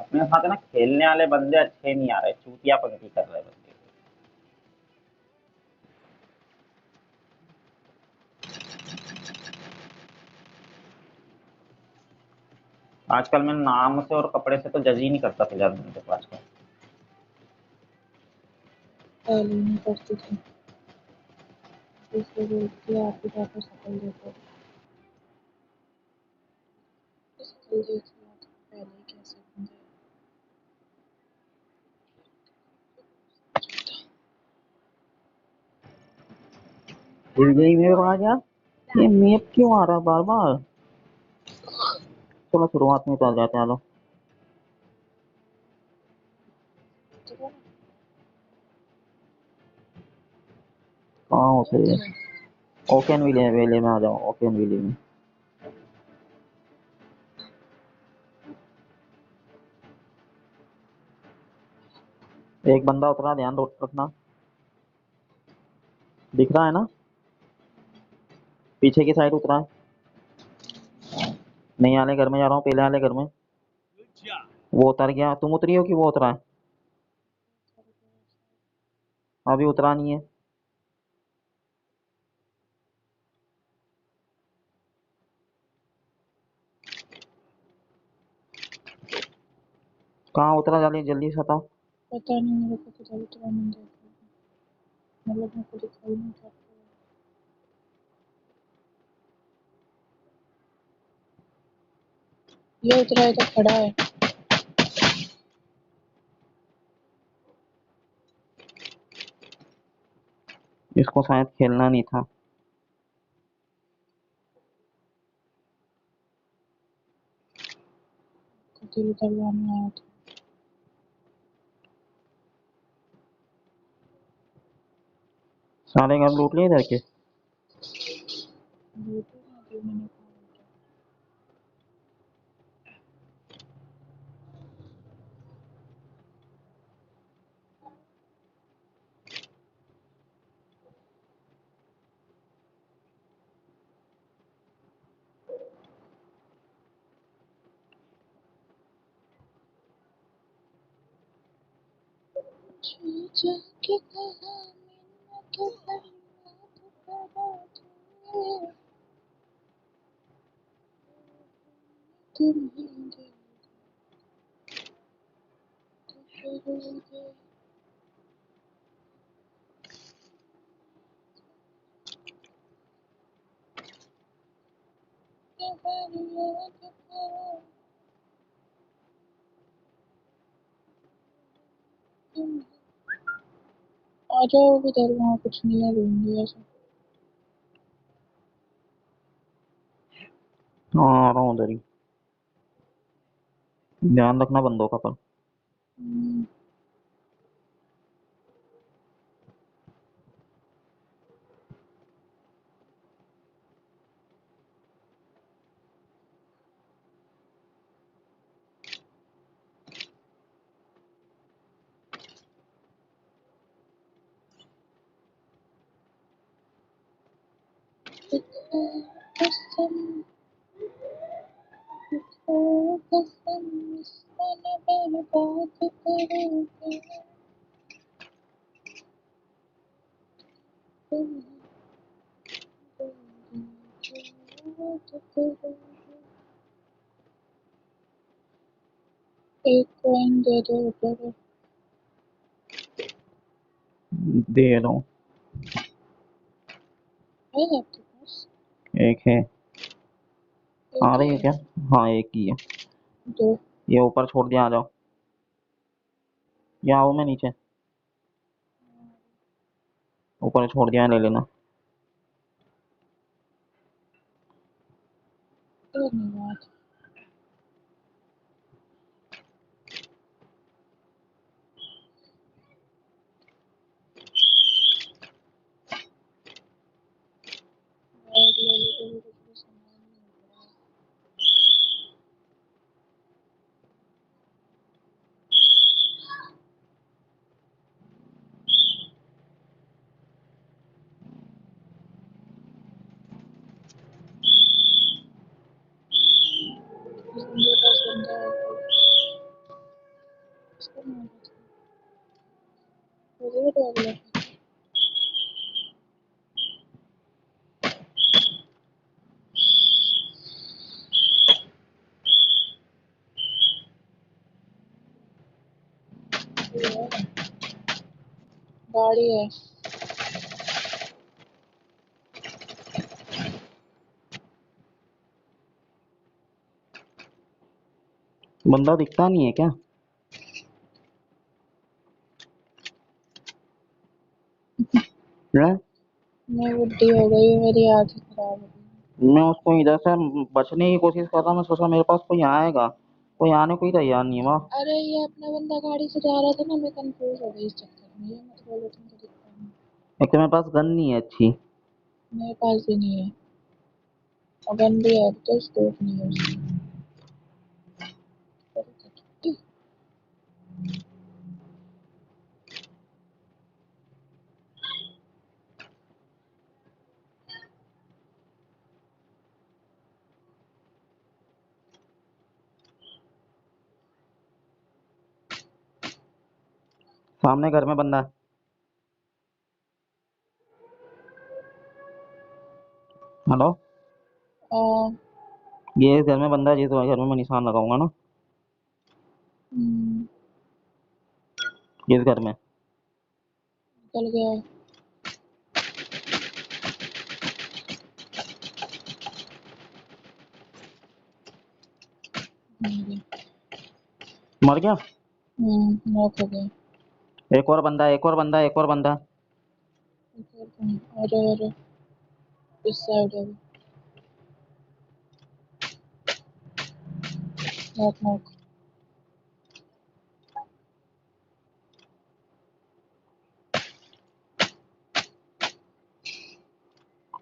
अपने साथ है ना खेलने वाले बंदे अच्छे नहीं आ रहे, चूतियापंती कर रहे बंदे। आजकल मैं नाम से और कपड़े से तो जज ही नहीं करता फिलहाल बंदे को आजकल। पहले नहीं करती थी, इसलिए बोलती है आप ही जाकर शकल देखो। शकल देख लिया तो पहले ही कैसे बंदे। यही मेरे को आ गया, ये मैप क्यों आ रहा है बार बार। चलो शुरुआत में चल जाते हैं। चलो कहाँ होते हैं? ओकेन विले वेले में आ जाओ, ओकेन विले में। एक बंदा उतरा, ध्यान रखना। दिख रहा है ना, पीछे की साइड उतरा है। नहीं आले घर में जा रहा हूँ, पहले आले घर में। वो उतर गया, तुम उतरी हो कि वो उतरा है? अभी उतरा नहीं है। कहाँ उतरा, जल्दी जल्दी से बताओ। पता नहीं मेरे को किधर उतरा, नहीं देखा, मतलब मेरे को दिखाई नहीं था। ये उतरा है तो खड़ा है। इसको शायद खेलना नहीं था। दिल करवाने आया था। सारे घर लूट लिए इधर के। लूटो ना, जो मैंने कहा लूटो। जाके कहा मैंने तो बर्बाद करा दूंगी तुम्हें, दिल तो करोगे। याद करो तुम। आ जाओ इधर, वहाँ कुछ नहीं है, ढूंढ ऐसा। हाँ आ रहा हूँ उधर ही। ध्यान रखना बंदों का पर। कसम कसम इसको न बर्बाद करोगे तुम, याद करोगे। एक कॉइन दे दो ऊपर। दे रहा हूँ। है आपके पास? एक है। आ एक रही ही है है? क्या? हाँ एक ही है। दो। ये ऊपर छोड़ दिया, आ जाओ। या आओ, मैं नीचे ऊपर छोड़ दिया, ले लेना। धन्यवाद। बैग ले लो, तो कुछ सामान नहीं मिल रहा। मुझे तो अगला गाड़ी है। बंदा दिखता नहीं है क्या? हैं? मैं बुढ़ी हो गई हूँ, मेरी आंखें खराब हो गई। मैं उसको इधर से बचने की कोशिश कर रहा हूँ। मैं सोचा मेरे पास कोई आएगा, कोई आने को ही तैयार नहीं है वहाँ। अरे ये अपना बंदा गाड़ी से जा रहा था ना, मैं कंफ्यूज हो गई इस चक्कर में। ये मत बोलो तुमको दिखता नहीं। एक तो मेरे पास गन नहीं है अच्छी। मेरे पास भी नहीं है, और गन भी है तो स्कोप नहीं है उसमें। सामने घर में बंदा है। हेलो, आ, ये इस घर में बंदा है जिस घर में मैं निशान लगाऊंगा ना, हम्म, जिस घर में। निकल गया। मर गया। नॉक हो गया। एक और बंदा है, एक और बंदा है, एक और बंदा है। आ जाओ आ जाओ, इस साइड है। Knock knock.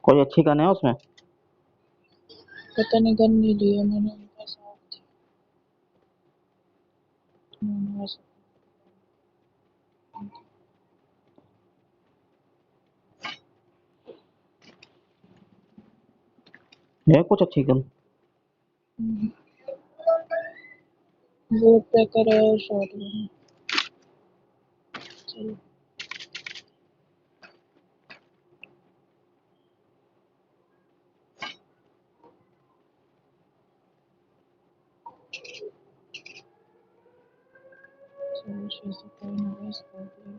कोई अच्छी गन है उसमें? पता नहीं, गन नहीं लिया मैंने, उनका साथ थी। बस। है कुछ अच्छी गन? बोट पैकर है और शॉट गन है। चलो चलो, 600 कोई ना, स्कोप ले लो।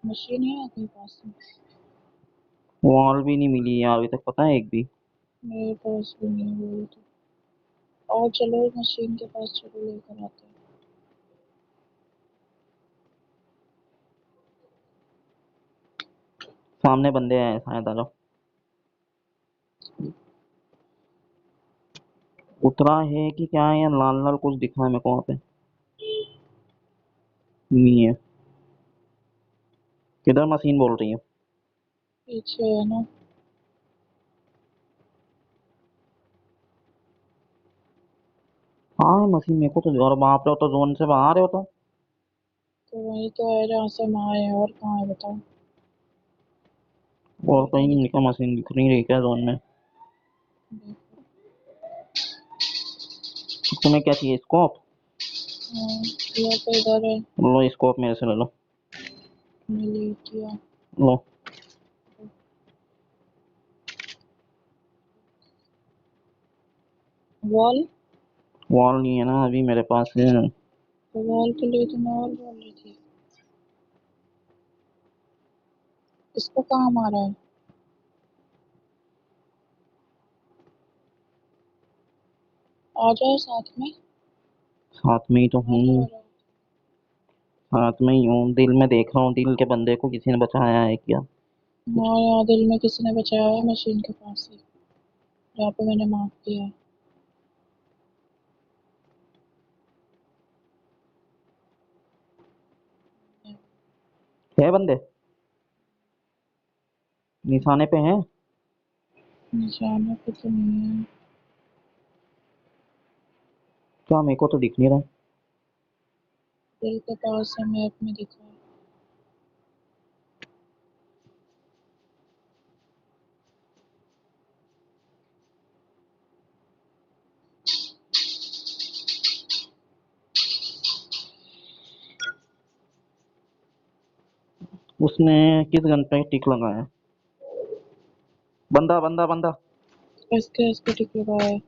मशीन है आपके पास में? वॉल भी नहीं मिली यार अभी तक, पता है एक भी। मेरे पास भी नहीं हुई तो। और चलो मशीन के पास चलो, लेकर आते हैं। सामने बंदे हैं शायद, आ जाओ। उतरा है कि क्या है, या लाल लाल कुछ दिखा है मेरे को वहाँ पे। नहीं है। किधर मशीन बोल रही है? पीछे है ना। हाँ मशीन मेरे को तो, और वहाँ पे हो तो जोन से बाहर है हो तो। तो वही तो है जहाँ से हम आए हैं, और कहाँ है बताओ। और कहीं नहीं निकला, मशीन दिख नहीं रही क्या जोन में? देखो। तुम्हें क्या चाहिए, स्कोप? हाँ, ये तो इधर है। लो स्कोप मेरे से ले लो। मिली किया। लो। वॉल। वॉल नहीं है ना अभी मेरे पास है। तो वॉल के लिए तो मैं और बोल रही थी। इसको कहाँ मारा है? आ जाओ साथ में। साथ में ही तो आ जाओ हूँ। आ जाओ। साथ में ही हूँ, दिल में देख रहा हूँ दिल के बंदे को किसी ने बचाया है क्या कुछ। हाँ यहाँ दिल में किसी ने बचाया है, मशीन के पास से, जहाँ पे मैंने मार्क किया है। है बंदे निशाने पे हैं? निशाना पे तो नहीं है। क्या मेरे को तो दिख नहीं रहा। दिल के पास है, मैप में दिखा है। उसने किस गन पे टिक लगाया? बंदा बंदा बंदा। इसके टिक लगाया है।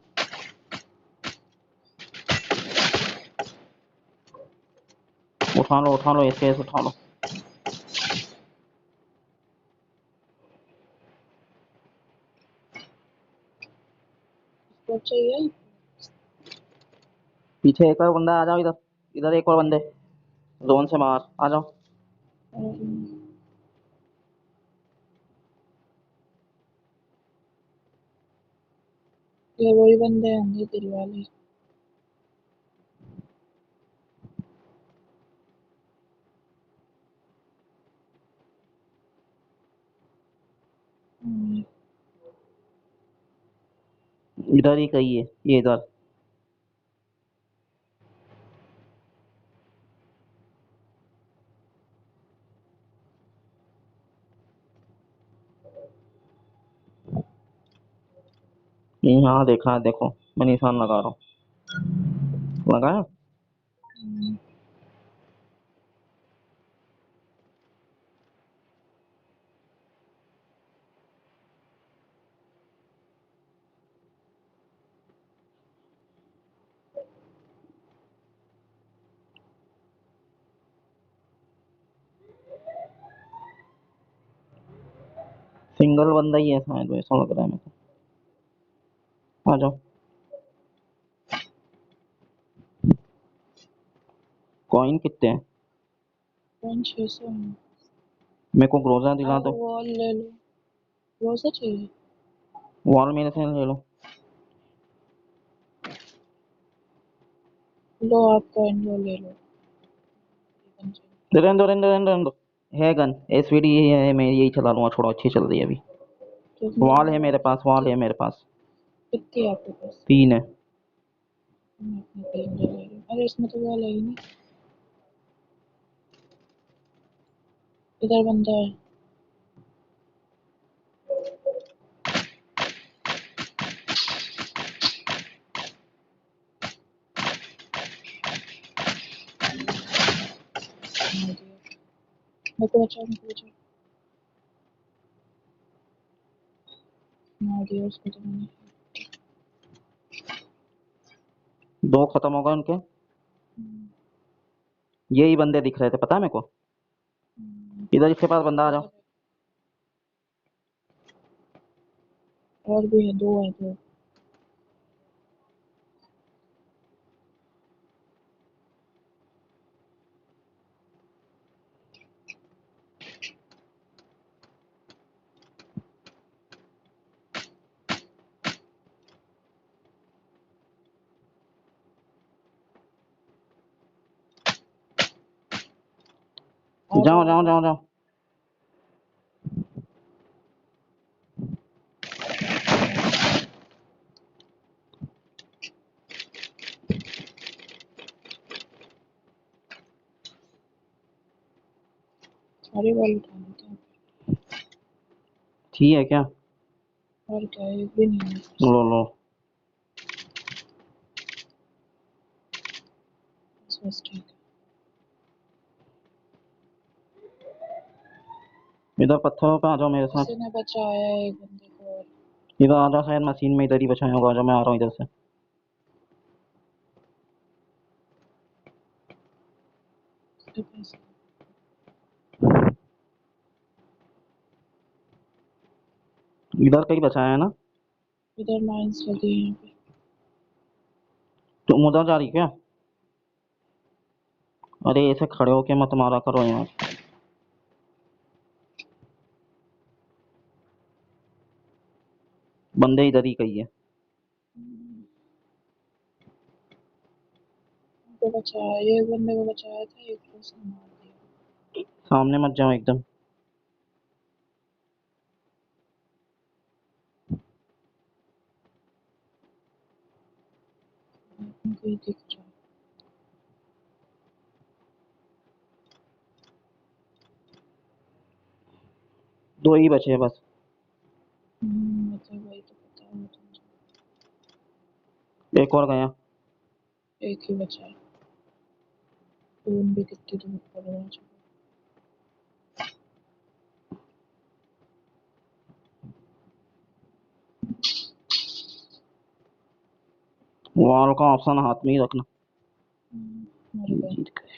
उठा लो एसकेएस उठा लो। इसको चाहिए। पीछे एक और बंदा, आ जाओ इधर। इधर एक और बंदे जोन से बाहर आ जाओ। ये वही बंदे हैं अंदर दिल वाले। इधर ही कहीं है ये, इधर। हाँ देखा, देखो मैं निशान लगा रहा हूँ। लगाया। सिंगल बंदा ही है शायद, ऐसा लग रहा है मेरे को। आ जाओ। कॉइन कितने हैं? 600 है। मेरे को ग्रोजा दिला दो। वॉल ले लो। रोजा चाहिए। वॉल मेरे से ले लो। लो आप कॉइन लो, ले लो। रहने दो रहने दो रहने दो रहने दो। है गन एसवीडी है, मैं यही चला लूंगा, छोड़ो अच्छी चल रही है अभी। वॉल है मेरे पास, वॉल है मेरे पास। कितनी है आपके पास? 3 है। मैं अपने 3 ले रही हूँ। अरे इसमें तो वॉल है ही नहीं। इधर बंदा है। मेरे को बचाओ, मेरे को बचाओ। मार दिया उसको तो मैंने। 2 खत्म हो गए उनके। यही बंदे दिख रहे थे, पता है मेरे को। इधर इसके पास बंदा, आ जाओ। और भी है, 2 है, 2। जाओ जाओ जाओ जाओ। सारी बॉल उठा लेते हैं। ठीक है क्या? और क्या, एक भी नहीं है। लो लो। बस ठीक है। इधर पत्थरों पे आ जाओ मेरे साथ। किसी ने बचाया है एक बंदे को और। इधर आ जाओ, शायद मशीन में इधर ही बचाया होगा। आ जाओ, मैं आ रहा हूँ इधर से। उसके पास इधर कहीं बचाया है ना? इधर माइंस लगी हैं यहाँ पे। तुम उधर जा रही क्या? अरे ऐसे खड़े होके मत मारा करो यार। बंदे इधर ही कहीं है। उनको बचाया, एक बंदे को बचाया था, एक को उसने मार दिया। सामने मत जाओ एकदम। उनको ही दिख रहा है। 2 ही बचे हैं बस। मतलब वही तो पता है मुझे। एक और गया। एक ही बचा है। खून भी कितनी दूर पड़ रहा है। वॉल का ऑप्शन हाथ में ही रखना। मर गए। जीत गए।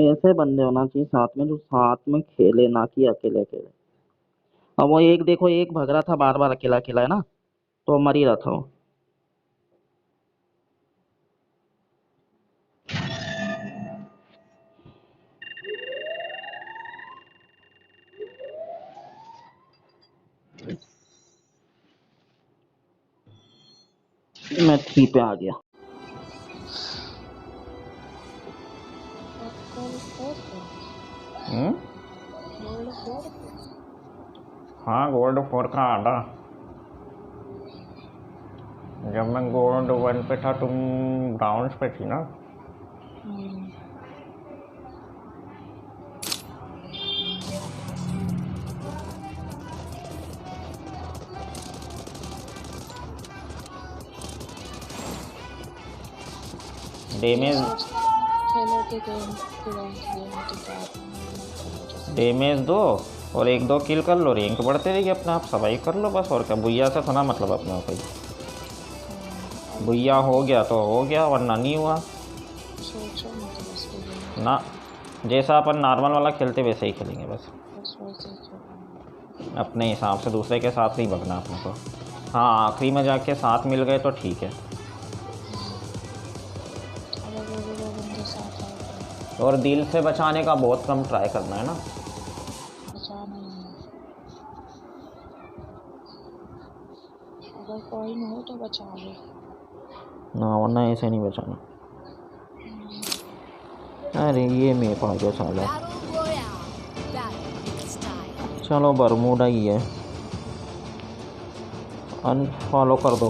ऐसे बंदे होना चाहिए साथ में, जो साथ में खेले, ना कि अकेले अकेले। अब वो एक देखो, एक भग रहा था बार बार अकेला अकेला, है ना, तो मर ही रहा था वो। मैं 3 पे आ गया। हाँ, गोल्ड 4 का आधा। जब मैं गोल्ड 1 पे था, तुम ब्राउन्स पे थी ना। डैमेज दो और 1-2 किल कर लो, रैंक बढ़ते रहेगी अपने आप, सर्वाइव कर लो बस। और क्या, बुइया से थोड़ा मतलब अपने आप ही। बुइया हो गया तो हो गया, वरना नहीं हुआ ना। जैसा अपन नॉर्मल वाला खेलते वैसे ही खेलेंगे बस, अपने हिसाब से। दूसरे के साथ नहीं भगना अपने को। हाँ, आखिरी में जाके साथ मिल गए तो ठीक है। और दिल से बचाने का बहुत कम ट्राई करना है ना। अगर कोई नहीं हो तो बचा लो ना, वरना ऐसे नहीं बचाना। अरे ये मैं पा गया साला। चलो बरमूडा ही है, अनफॉलो कर दो।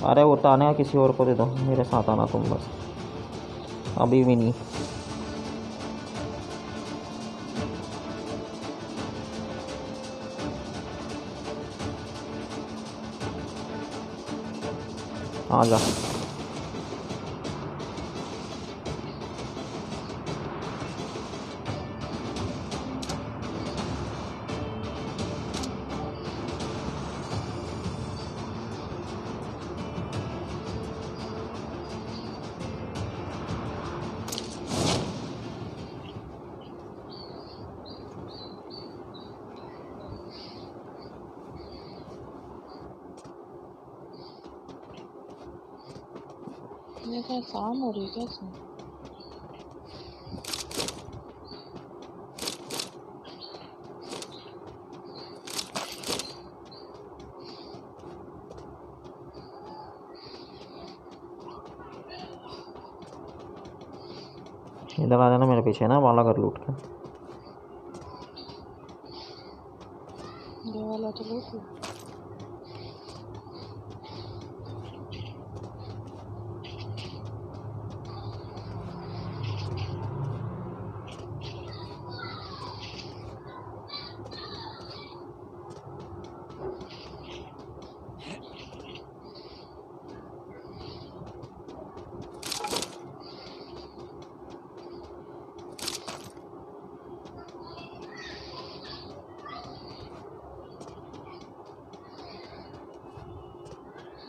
अरे उतारने का किसी और को दे दो, मेरे साथ आना तुम बस, अभी भी नहीं। आ जा। ये क्या काम हो रही है क्या इसमें? इधर आ जाना मेरे पीछे ना, वाला कर लूट के। ये वाला तो लूट लो।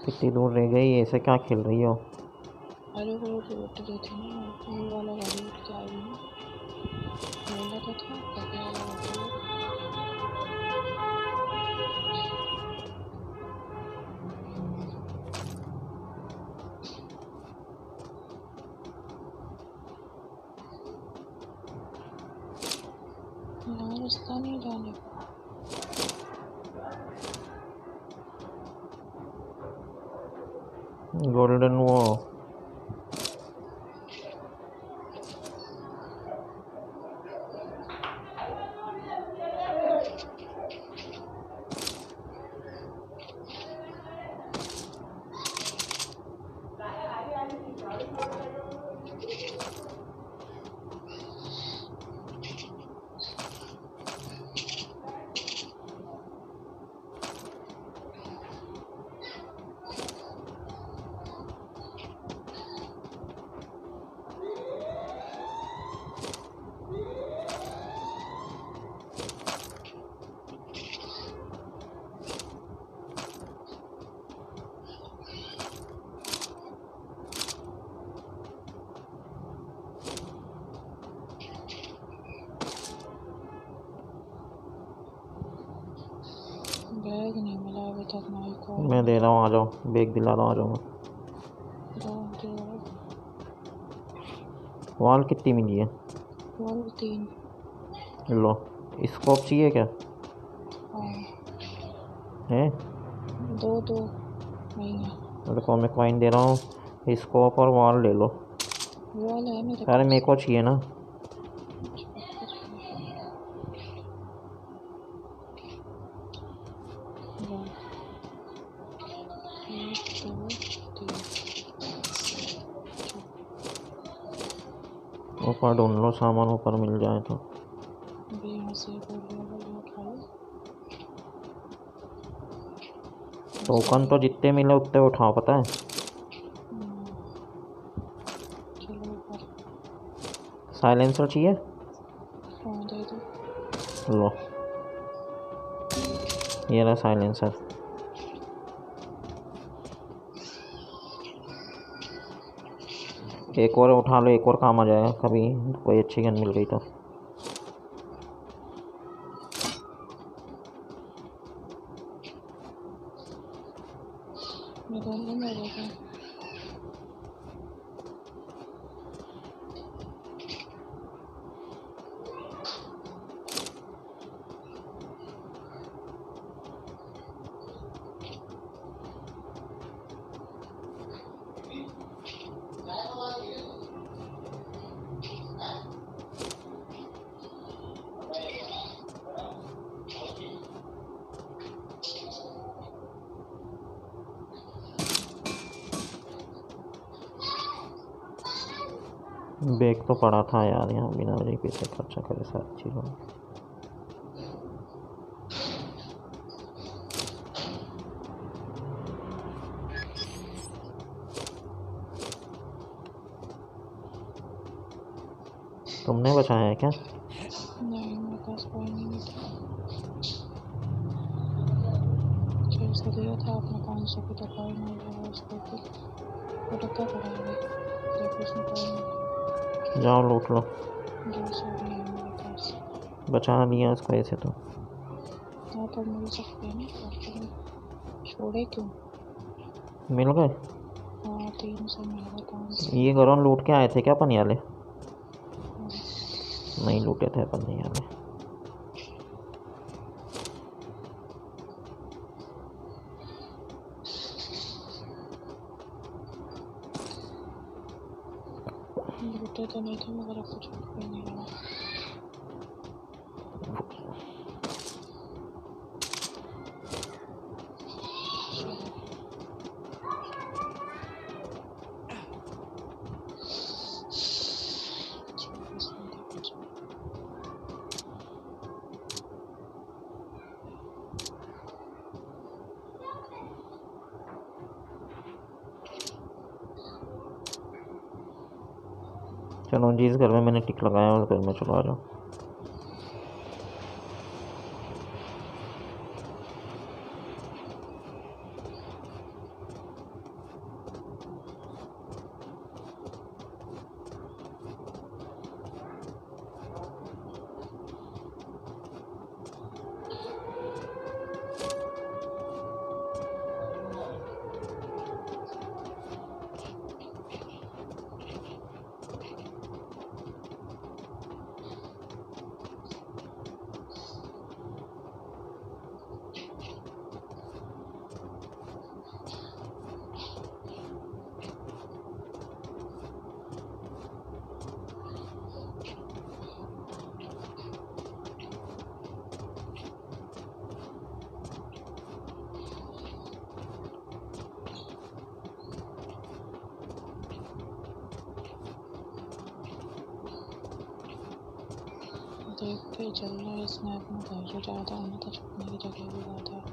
कितनी दूर रह गई, ऐसे क्या खेल रही हो? अरे वो लूट रही थी ना, ये वाला गाड़ी उठ के आई ना, बोला तो था पहले वाला गाड़ी। यहाँ रास्ता नहीं जाने का। गोल्डन वो खतरनाक कॉल मैं दे रहा हूँ, आ जाओ, बैग दिला रहा हूँ, आ जाऊँगा। वॉल कितनी मिली है? वॉल 3। लो, स्कोप चाहिए क्या? हाँ है 2 नहीं है। देखो, मैं कॉइन दे रहा हूँ, स्कोप और वॉल ले लो। वॉल है मेरे अरे पास। मेरे को चाहिए ना। लो, 1 2 3। ऊपर ढूंढ लो, सामान ऊपर मिल जाए तो। अभी यहाँ से गोली वाला उठा लो। टोकन तो जितने मिले उतने उठाओ, पता है। चलो ऊपर। साइलेंसर चाहिए? हाँ दे दो। लो, ये रहा साइलेंसर। एक और उठा लो, एक और काम आ जाएगा कभी कोई अच्छी गन मिल गई तो। मैं दोनों में रहेगा। बैग तो पड़ा था यार यहाँ, बिना वजह पैसे खर्चा करे सारी चीज़ों में। तुमने बचाया है क्या? नहीं मेरे पास कोई नहीं था। 600 दिया था आपने, 500 की तो कोई नहीं लगा उसको। वो डब्बा पड़ा है, देखो उसमें कोई नहीं। जाओ लूट लो। 200 भी है मेरे पास। बचा लिया उसको ऐसे तो। हाँ तो मिल सकते हैं ना, आपको छोड़े क्यों? मिल गए। हाँ 300 मिल गए, 500। ये घरों लूट के आए थे क्या अपन वाले? नहीं लूटे थे अपन नहीं वाले। लूटे तो नहीं थे मगर आपको छोड़ के नहीं लगा। चलो, जिस घर में मैंने टिक लगाया उस घर में चलो, आ जाओ। देखते ही चल रहा है स्नैप में, घर जो ज़्यादा होना था, छुपने की जगह भी ज़्यादा है।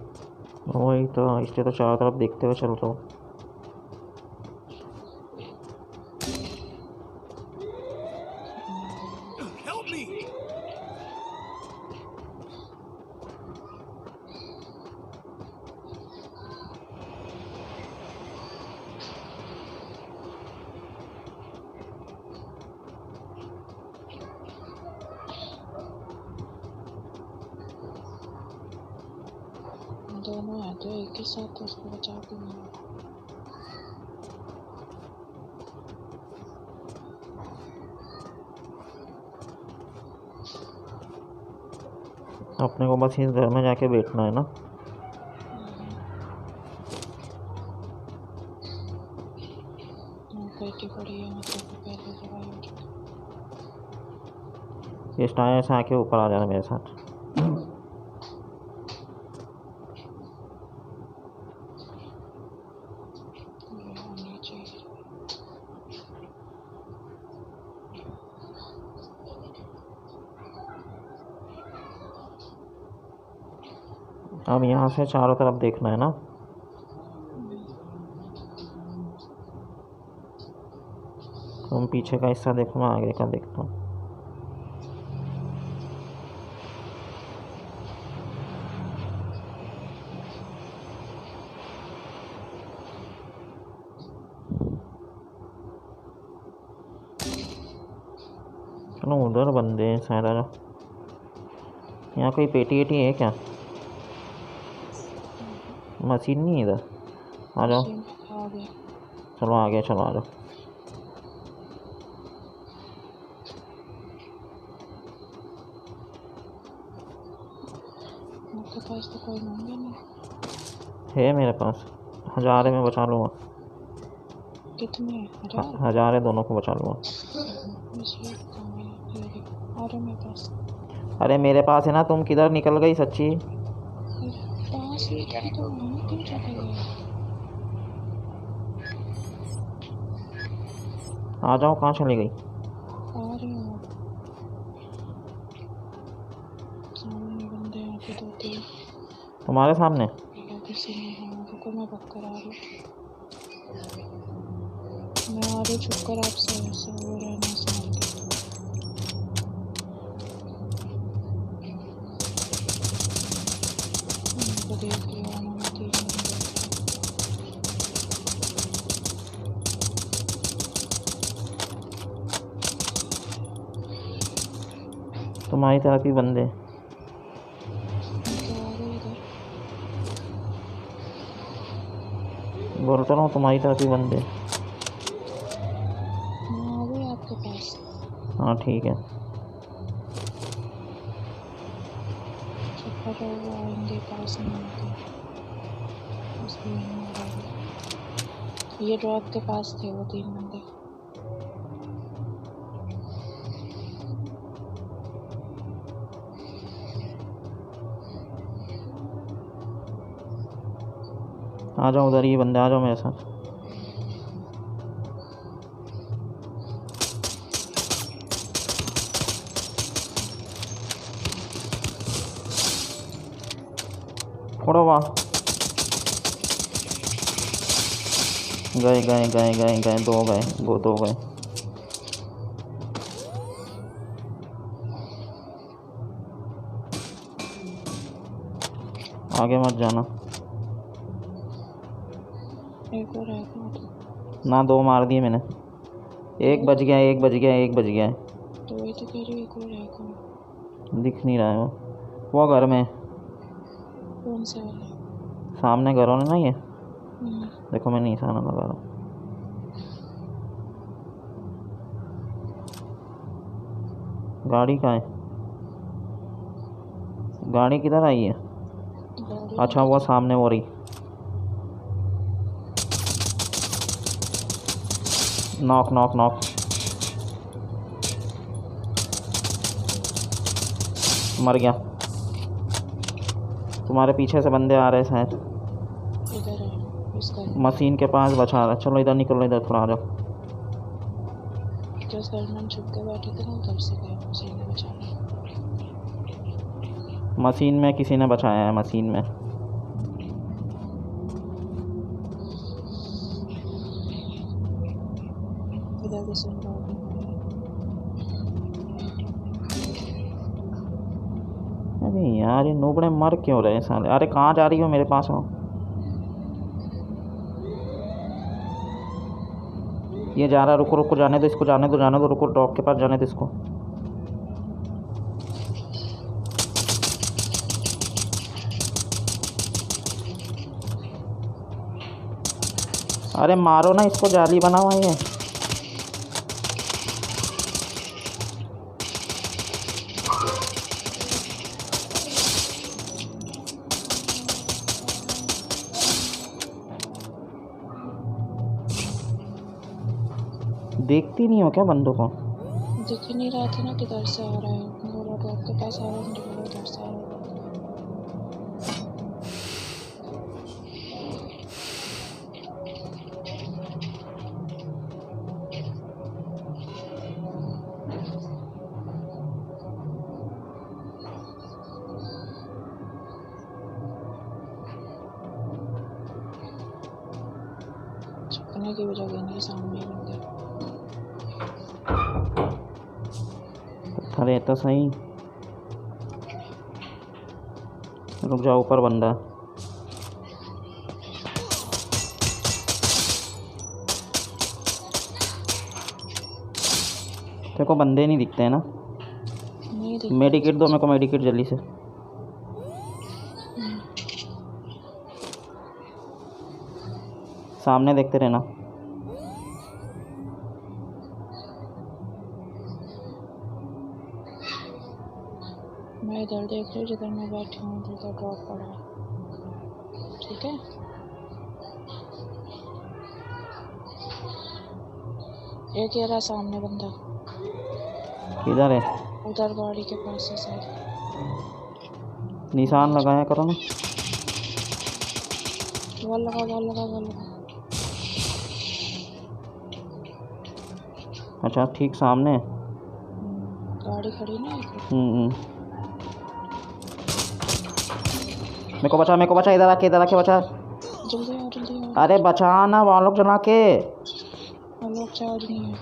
वही तो, इसलिए तो चारों तरफ देखते हुए चल रहा हूँ। दोनों है तो एक ही साथ तो उसको बचा के नहीं। अपने को बस इस घर में जाके बैठना है ना। पेटी पड़ी है मतलब पहले दवाई हो चुकी। इस टाइम से आके ऊपर आ जाना मेरे साथ। अब यहाँ से चारों तरफ देखना है ना। तुम पीछे का हिस्सा देखो, मैं आगे का देखता हूँ। चलो उधर बंदे हैं शायद। आ जाओ। यहाँ कोई पेटी वेटी है क्या? मशीन नहीं है इधर। आ जाओ। चलो आगे चलो, आ जाओ। आपके पास तो कोई मंगे नहीं है मेरे पास 1000 है, मैं बचा लूँगा। कितने? 1000 है, दोनों को बचा लूँगा। अरे मेरे पास, अरे मेरे पास है ना। तुम किधर निकल गई सच्ची? पास ही थी तो मैंने क्यों चले गए? आ जाओ। कहाँ चली गई? आ रही हूँ। सामने बंदे हैं पे 2-3। तुम्हारे सामने? किसी ने, हाँ रुको मैं पककर आ रही हूँ। मैं आ रही छुप कर आपसे, ऐसे वो रहना संभाल के। उनको देख लिया उन्होंने 3 बंदे। तुम्हारी तरफ ही बंदे। बोल तो रहा हूँ, तुम्हारी तरफ ही बंदे। आ गए आपके पास। हाँ ठीक है। छुपा रहो, वो आएंगे पास में आके। उसमें नहीं आ रहा। ये ड्रॉप के पास थे वो 3 बंदे। आ जाओ उधर ही बंदे, आ जाओ मेरे साथ। फोड़ो वाह। गए गए गए गए गए, 2 गए, 2 गए। आगे मत जाना। एक और है ना, 2 मार दिए मैंने। एक बच गया, एक बच गया, एक बच गया है। तो वही तो कह रही हूँ, एक और है कौन? दिख नहीं रहा है वो घर में। कौन सा वाला? सामने घरों में ना ये। देखो मैं निशाना लगा रहा हूँ। गाड़ी कहाँ है? गाड़ी किधर आई है? अच्छा वो सामने हो रही। Knock knock knock. मर गया। तुम्हारे पीछे से बंदे आ रहे शायद। इधर है इसका। मशीन के पास बचा रहा। चलो इधर निकलो, इधर थोड़ा आ जाओ। जिस घर में हम छुप के बैठे थे ना, तब से गए मशीन में बचाने। मशीन में किसी ने बचाया है, मशीन में। इधर किसी ने अरे यार ये नोबड़े मर क्यों रहे साले? अरे कहाँ जा रही हो? मेरे पास हो। ये जा रहा। रुको रुको, जाने दो इसको, जाने दो जाने दो। रुको, डॉग के पास जाने दो इसको। अरे मारो ना इसको, जाली बना हुआ है। देखती नहीं हो क्या बंदों को? दिख ही नहीं रहा था ना किधर से आ रहा है। बोला ड्रॉप के पास आ रहा है, मुझे बोला उधर से आ रहा है। छुपने की भी जगह नहीं, सामने ही बंदे। अरे तो सही, रुक जाओ, ऊपर बंदा है। तेरे को बंदे नहीं दिखते हैं ना? नहीं दिख मेडिकेट दो मेरे को, मेडिकेट जल्दी से। सामने देखते रहना। मैं इधर देख रही हूँ जिधर मैं बैठी हूँ, उधर ड्रॉप पड़ा है। ठीक है, एक ये रहा सामने बंदा, किधर है? उधर गाड़ी के पास है शायद। निशान लगाया करो ना। वॉल लगा, वॉल लगा, वॉल लगा। अच्छा ठीक सामने। गाड़ी खड़ी ना एक। मेरे को बचा, मेरे को बचा, इधर आके, इधर आके बचा। जल्दी आओ, जल्दी आओ। अरे बचा ना, वालों चला के। हम लोग चार्ज नहीं है।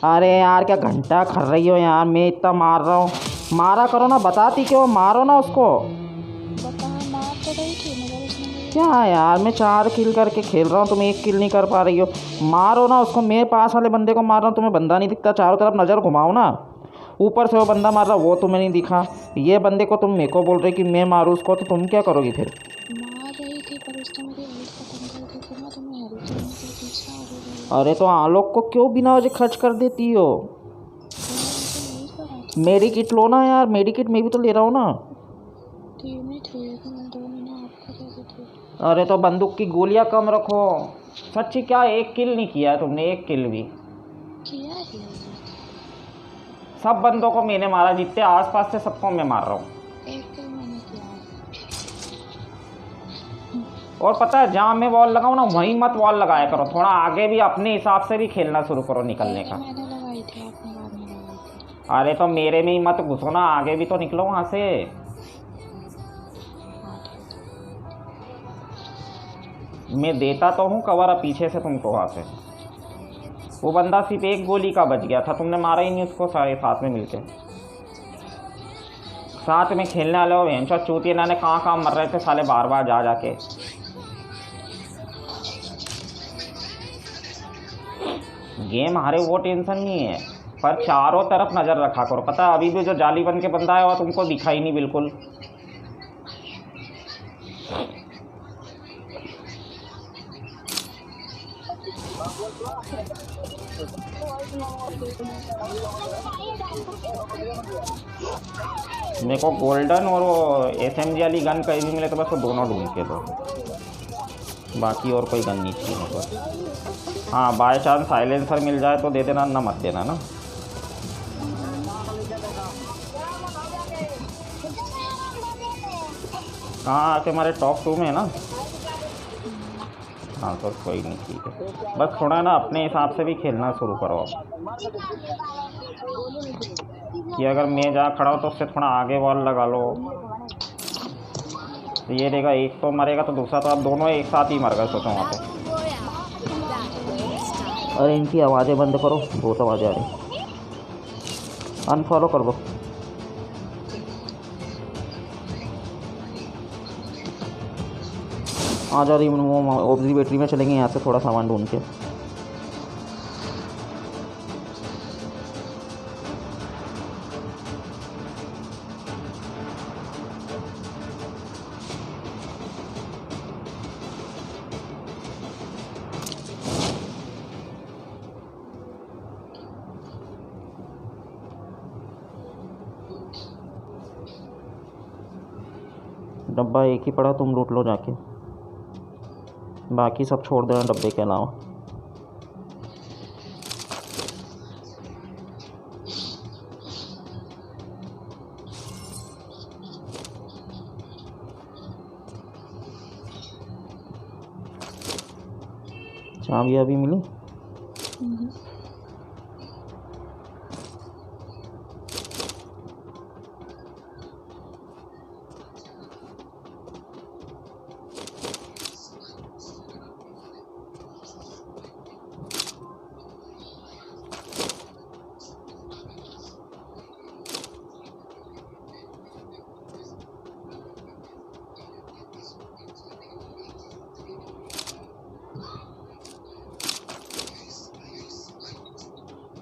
अरे यार क्या घंटा खर रही हो यार, मैं इतना मार रहा हूँ। मारा करो ना, बताती क्यों? मारो ना उसको। बता, मार तो रही थी मगर उसने मेरी। क्या यार, मैं 4 किल करके खेल रहा हूँ, तुम 1 किल नहीं कर पा रही हो। मारो ना उसको, मेरे पास वाले बंदे को मार रहा हूँ, तुम्हें बंदा नहीं दिखता? चारों तरफ नज़र घुमाओ ना। ऊपर से वो बंदा मार रहा, वो तुम्हें नहीं दिखा। ये बंदे को तुम मेरे को बोल रहे कि मैं मारूँ उसको, तो तुम क्या करोगी फिर? मार रही थी पर उसने मेरी हेल्थ खत्म कर दी, फिर मैं तुम्हें हेल्प करने के पीछे आ रही। अरे तो आलोक को क्यों बिना वजह खर्च कर देती हो? यही करा था। मेरी किट लो ना यार, मेरी किट मैं भी तो ले रहा हूँ ना। टीम ही थी, मैं 2 महीने आपको दे दी थी। अरे तो बंदूक की गोलियां कम रखो। सच्ची क्या 1 किल नहीं किया है तुमने? 1 किल भी किया है। सब बंदों को मैंने मारा, जितने आसपास से सबको मैं मार रहा हूँ। एक किल मैंने किया है। और पता है, जहाँ मैं वॉल लगाऊँ ना वहीं मत वॉल लगाया करो, थोड़ा आगे भी अपने हिसाब से भी खेलना शुरू करो निकलने का। मैंने लगाई थी, आपने बाद में लगाई थी। अरे तो मेरे में ही मत घुसो ना, आगे भी तो निकलो वहाँ से। हाँ ठीक है। मैं देता तो हूँ कवर अब पीछे से तुमको वहाँ से। वो बंदा सिर्फ 1 गोली का बच गया था, तुमने मारा ही नहीं उसको। सारे साथ में मिलके साथ में खेलने वाले हो भैंचो चूतिया ने कहाँ कहाँ मर रहे थे साले, बार बार जा जाके। गेम हारे वो टेंशन नहीं है, पर चारों तरफ नज़र रखा करो। पता है अभी भी जो जाली बन के बंदा है वो तुमको दिखा ही नहीं बिल्कुल। मेरे को गोल्डन और वो SMG वाली गन कहीं भी मिले तो बस वो दोनों ढूंढ के दो, बाकी और कोई गन नहीं चाहिए मेरे को। हाँ बाय चांस साइलेंसर मिल जाए तो दे देना, ना मत देना ना। कहाँ आके हमारे टॉप 2 में है ना? हाँ तो कोई नहीं, ठीक है। बस थोड़ा ना अपने हिसाब से भी खेलना शुरू करो कि अगर मैं जहाँ खड़ा हो तो उससे थोड़ा आगे वॉल लगा लो। तो ये देगा एक तो मरेगा तो दूसरा तो, आप दोनों एक साथ ही मर गए सोचो वहाँ पे। अरे इनकी आवाज़ें बंद करो, बहुत आवाज़ें आ रही। अनफॉलो कर दो। आ जा रही वो ऑब्जर्वेटरी में चलेंगे, यहाँ से थोड़ा सामान ढूंढ के। डब्बा एक ही पड़ा, तुम लूट लो जाके, बाकी सब छोड़ देना डब्बे के अलावा। चाबी अभी मिली?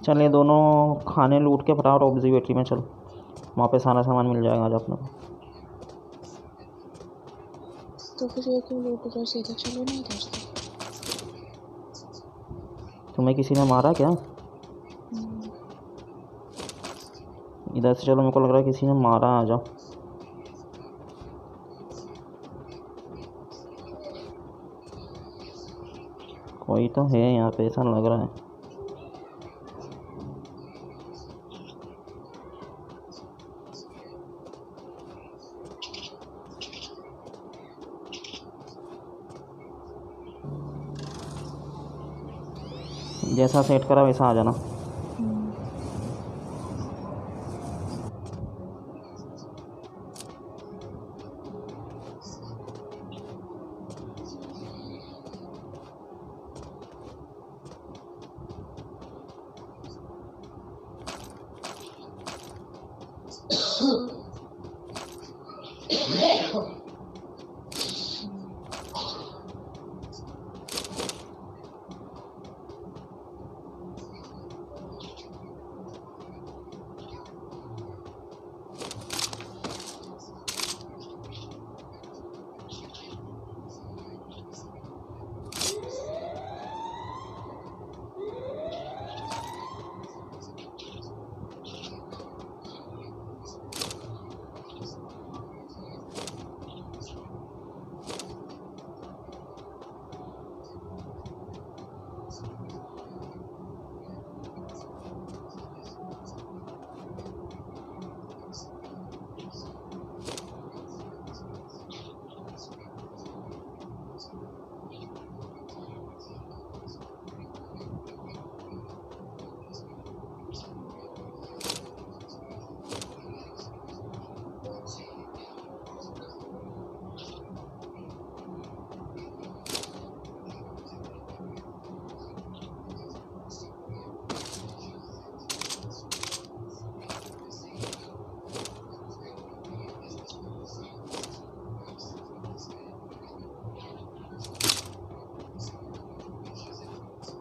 चल ये दोनों खाने लूट के फटाफट ऑब्जर्वेटरी में चल, वहाँ पे सारा सामान मिल जाएगा आज अपने को। तो फिर ये क्यों लूट कर सीधा चलो नहीं दोस्त। तुम्हें किसी ने मारा क्या? इधर से चलो, मेरे को लग रहा है किसी ने मारा। आ जाओ। कोई तो है यहाँ पे, ऐसा लग रहा है। जैसा सेट करा वैसा आ जाना।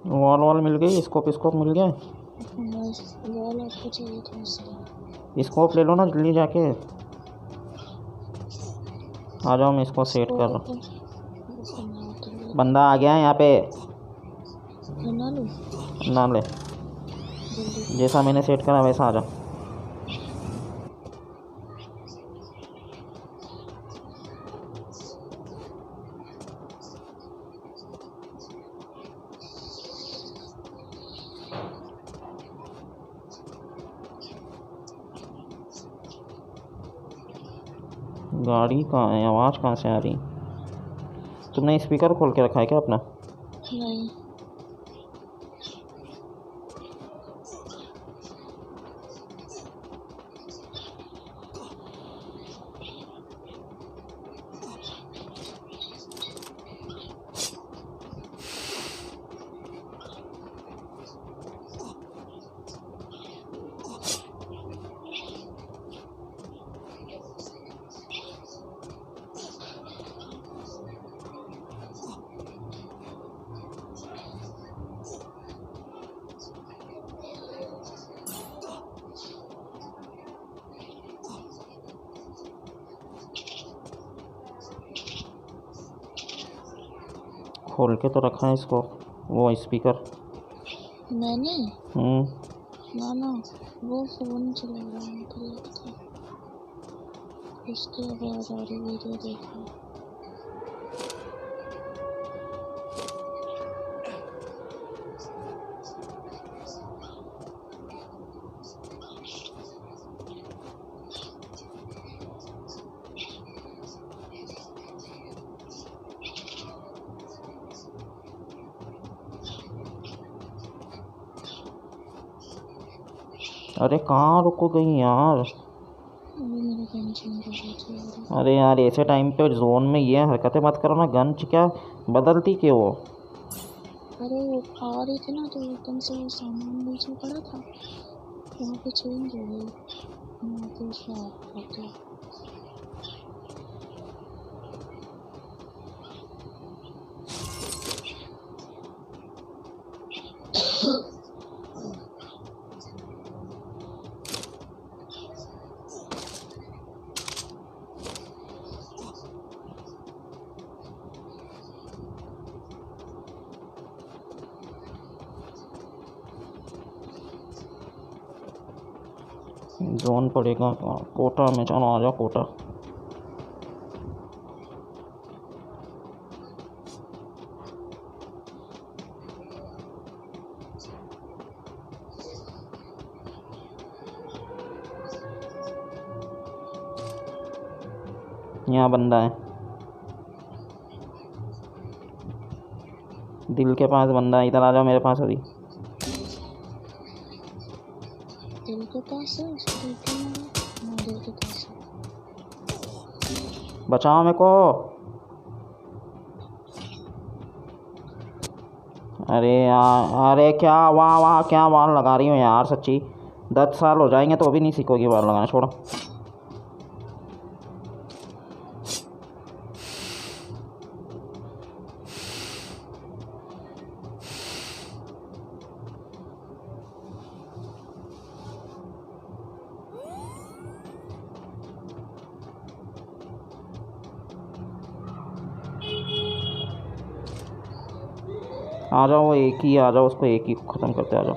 वॉल मिल गई, स्कोप मिल गया। वॉल आपको चाहिए तो इसलिए स्कोप ले लो ना जल्दी जाके। आ जाओ, मैं इसको सेट कर रहा हूँ। बंदा आ गया है यहाँ पे। ना ले, जैसा मैंने सेट करा वैसा आ जाओ। गाड़ी कहाँ है? आवाज़ कहाँ से आ रही? तुमने स्पीकर खोल के रखा है क्या अपना? नहीं। खोल के तो रखा है इसको, वो स्पीकर। मैंने ना वो फ़ोन चला रहा है, मुझे लगता है। इसकी आवाज आ रही वीडियो देखो। अरे कहाँ रुको गई यार। अभी मेरा टेंशन बहुत हो रहा है। अरे यार ऐसे टाइम पे जोन में ये हरकतें मत करो ना। गन क्या बदलती क्यों हो? अरे वो आ रही थी ना तो एकदम से वो सामान बीच में पड़ा था, वहाँ पे चेंज हो गई, वहाँ पे उसका ऑफ हो गया। जोन पड़ेगा कोटा में। चलो आ जाओ कोटा। यहाँ बंदा है, दिल के पास बंदा है। इधर आ जाओ मेरे पास अभी। दिल के पास है उसको देखते हैं। हाँ दिल के पास है। बचाओ मेरे को। अरे यार, अरे क्या वाह वाह क्या वार लगा रही हो यार सच्ची। 10 साल हो जाएंगे तो भी नहीं सीखोगी वार लगाना। छोड़ो। आ जाओ, वो एक ही आ जाओ, उसको एक ही ख़त्म करते आ जाओ।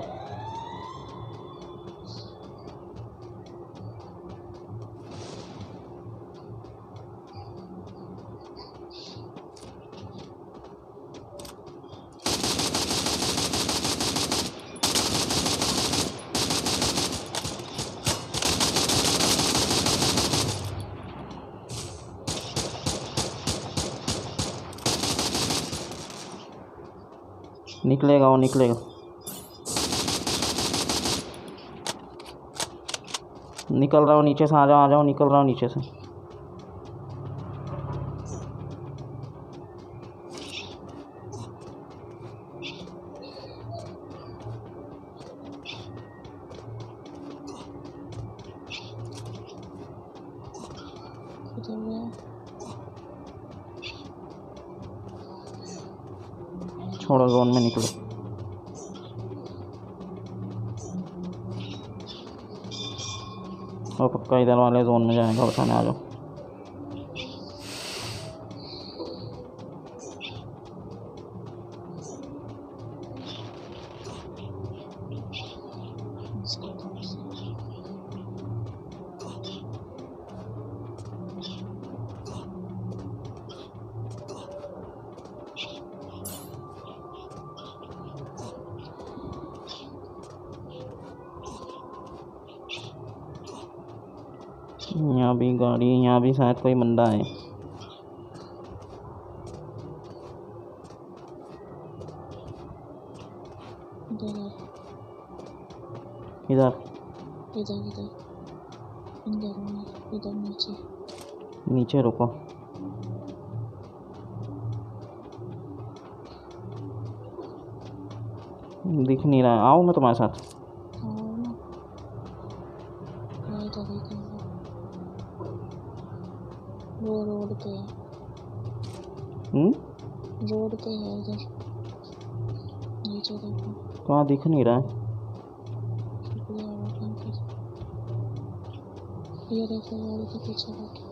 निकलेगा वो निकलेगा। निकल रहा हूँ नीचे से। आ जाओ आ जाओ, निकल रहा हूँ नीचे से। किधर गया? छोड़ो, जोन में निकलो। और पक्का इधर वाले जोन में जाएगा उठाने। आ जाओ। इसके पास है। यहाँ भी गाड़ी, यहाँ भी शायद कोई बंदा है। इधर इधर इधर इधर इधर इधर नीचे। नीचे रुको। दिख नहीं रहा है। आओ मैं तुम्हारे साथ। आओ ना। मैं इधर ही कहीं वो रोड पे है। रोड पे है इधर। नीचे देखो। कहाँ दिख नहीं रहा है। शुक्रिया वहाँ पे। ये देखो गाड़ी के पीछे बैठा।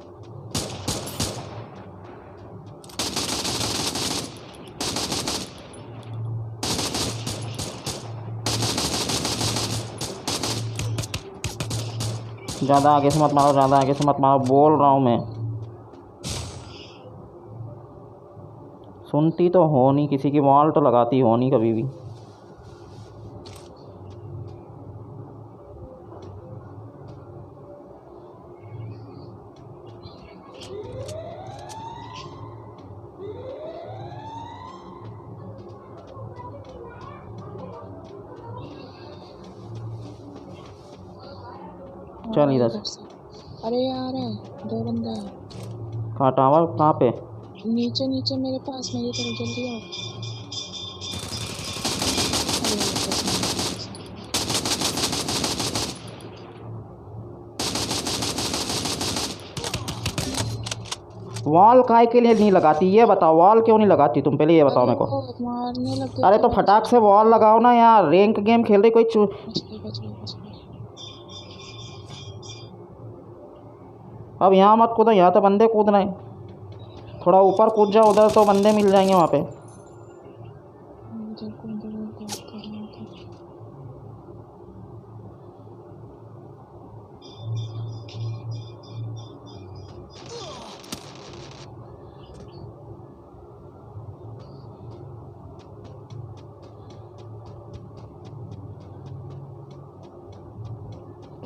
ज़्यादा आगे से मत मारो, ज़्यादा आगे से मत मारो, बोल रहा हूँ मैं। सुनती तो हो नहीं, किसी की वॉल तो लगाती हो नहीं कभी भी। चल इधर से। अरे यार है, 2 बंदा है। कहाँ टावर कहाँ पे? नीचे नीचे मेरे पास, मेरी तरफ जल्दी आओ। अरे बस वॉल काहे के लिए नहीं लगाती ये बताओ, वॉल क्यों नहीं लगाती तुम, पहले ये बताओ मेरे को। वो मारने लग गए। अरे तो फटाक से वॉल लगाओ ना यार, रैंक गेम खेल रही कोई बच गए। अब यहाँ मत कूदो, यहाँ तो बंदे कूद रहे हैं। थोड़ा ऊपर कूद जाओ, उधर तो बंदे मिल जाएंगे वहाँ पे।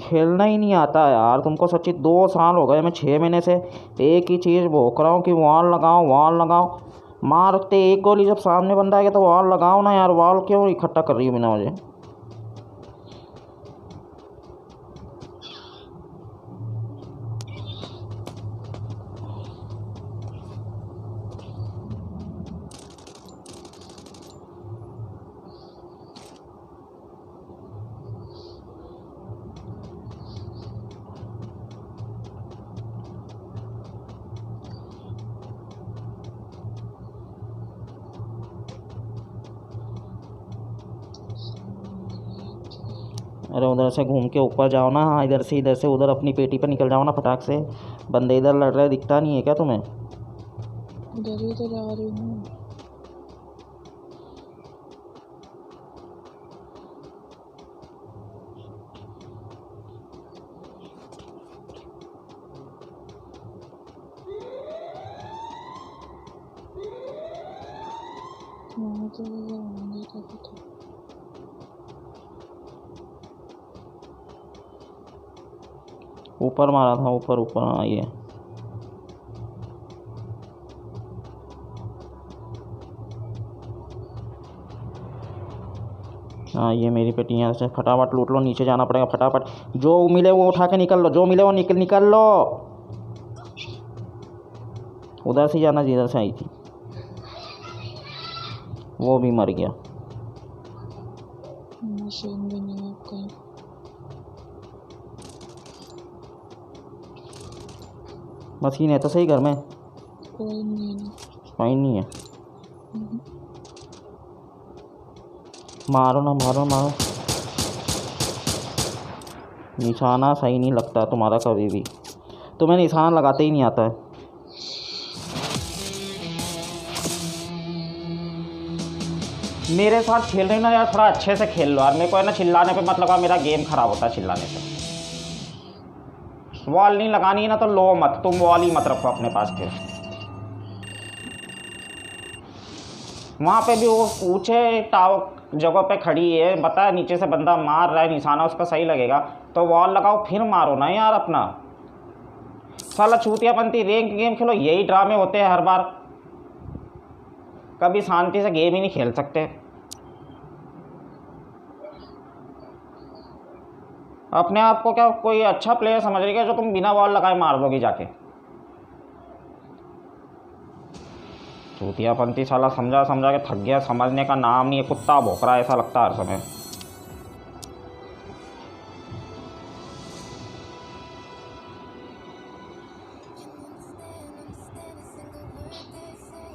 खेलना ही नहीं आता यार तुमको सच्ची। 2 साल हो गए, मैं 6 महीने से एक ही चीज़ भोंक रहा हूँ कि वॉल लगाओ वॉल लगाओ। मारते एक गोली जब सामने बंदा आ गया तो वॉल लगाओ ना यार, वॉल क्यों इकट्ठा कर रही हो बिना मुझे। अरे उधर से घूम के ऊपर जाओ ना, हाँ इधर से उधर अपनी पेटी पर निकल जाओ ना फटाक से। बंदे इधर लड़ रहे दिखता नहीं है क्या तुम्हें? इधर ही तो जा रही हूँ। तो जाऊंगी तभी तो। ऊपर मारा था, ऊपर ऊपर। हाँ ये हाँ ये मेरी पेटी यहाँ से फटाफट लूट लो, नीचे जाना पड़ेगा फटाफट। जो मिले वो उठा के निकल लो, जो मिले वो निकल लो। उधर से जाना जिधर से आई थी, वो भी मर गया। मशीन भी नहीं है कहीं। मशीन है तो सही घर में? कोई नहीं है। कहीं नहीं है। मारो ना, मारो मारो। निशाना सही नहीं लगता तुम्हारा कभी भी, तुम्हें निशाना लगाते ही नहीं आता है। मेरे साथ खेल रहे ना यार, थोड़ा अच्छे से खेल लो यार। मेरे को है ना चिल्लाने पे मत लगाओ, मेरा गेम खराब होता है चिल्लाने से। वॉल नहीं लगानी है ना तो लो मत, तुम वॉल ही मत रखो अपने पास। फिर वहाँ पे भी वो ऊंचे टावर जगह पे खड़ी है, बता है नीचे से बंदा मार रहा है, निशाना उसका सही लगेगा तो वॉल लगाओ, फिर मारो ना यार अपना। साला चूतियापंती रैंक गेम खेलो, यही ड्रामे होते हैं हर बार। कभी शांति से गेम ही नहीं खेल सकते। अपने आप को क्या कोई अच्छा प्लेयर समझ रही है जो तुम बिना वॉल लगाए मार दोगे जाके? चूतियापंती साला समझा समझा के थक गया, समझने का नाम नहीं है, कुत्ता भौंक रहा है ऐसा लगता है हर समय।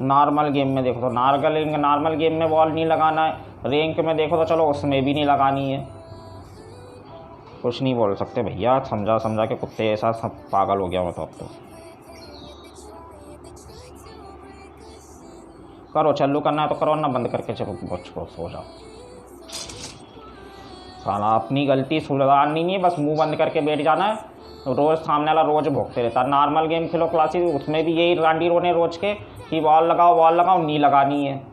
नॉर्मल गेम में देखो तो नॉर्मल गेम में बॉल नहीं लगाना है, रैंक में देखो तो चलो उसमें भी नहीं लगानी है। कुछ नहीं बोल सकते भैया, समझा समझा के कुत्ते ऐसा सब पागल हो गया मैं तो अब तो। करो, चालू करना है तो करो ना, बंद करके चलो सो जाओ। साला अपनी गलती सुधारनी नहीं है, बस मुंह बंद करके बैठ जाना है रोज़ सामने वाला रोज़ भोगते रहता है। नॉर्मल गेम खेलो क्लासिक, उसमें भी यही रांडी रोने रोज के कि वॉल लगाओ, नहीं लगानी है।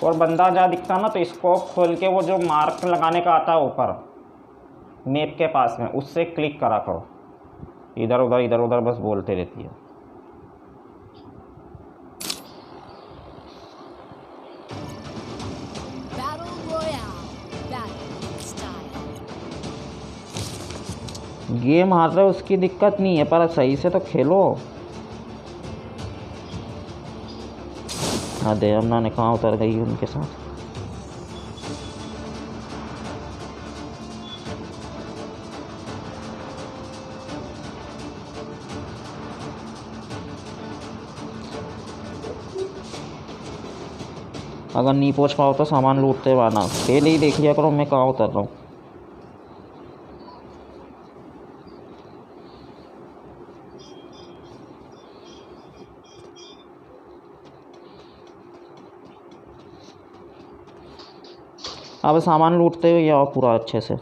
और बंदा जहाँ दिखता ना तो स्कोप खोल के वो जो मार्क लगाने का आता है ऊपर मैप के पास में, उससे क्लिक करा करो। इधर उधर बस बोलते रहती है। Battle Royale. Battle style. Game हार रहे हो उसकी दिक्कत नहीं है, पर सही से तो खेलो। हाँ दे अम्ना ने कहाँ उतर गई उनके साथ। अगर नहीं पहुँच पाओ तो सामान लूटते रहना, पहले ही देख लिया करो मैं कहाँ उतर रहा हूँ। अब सामान लूटते हुए आओ पूरा अच्छे से।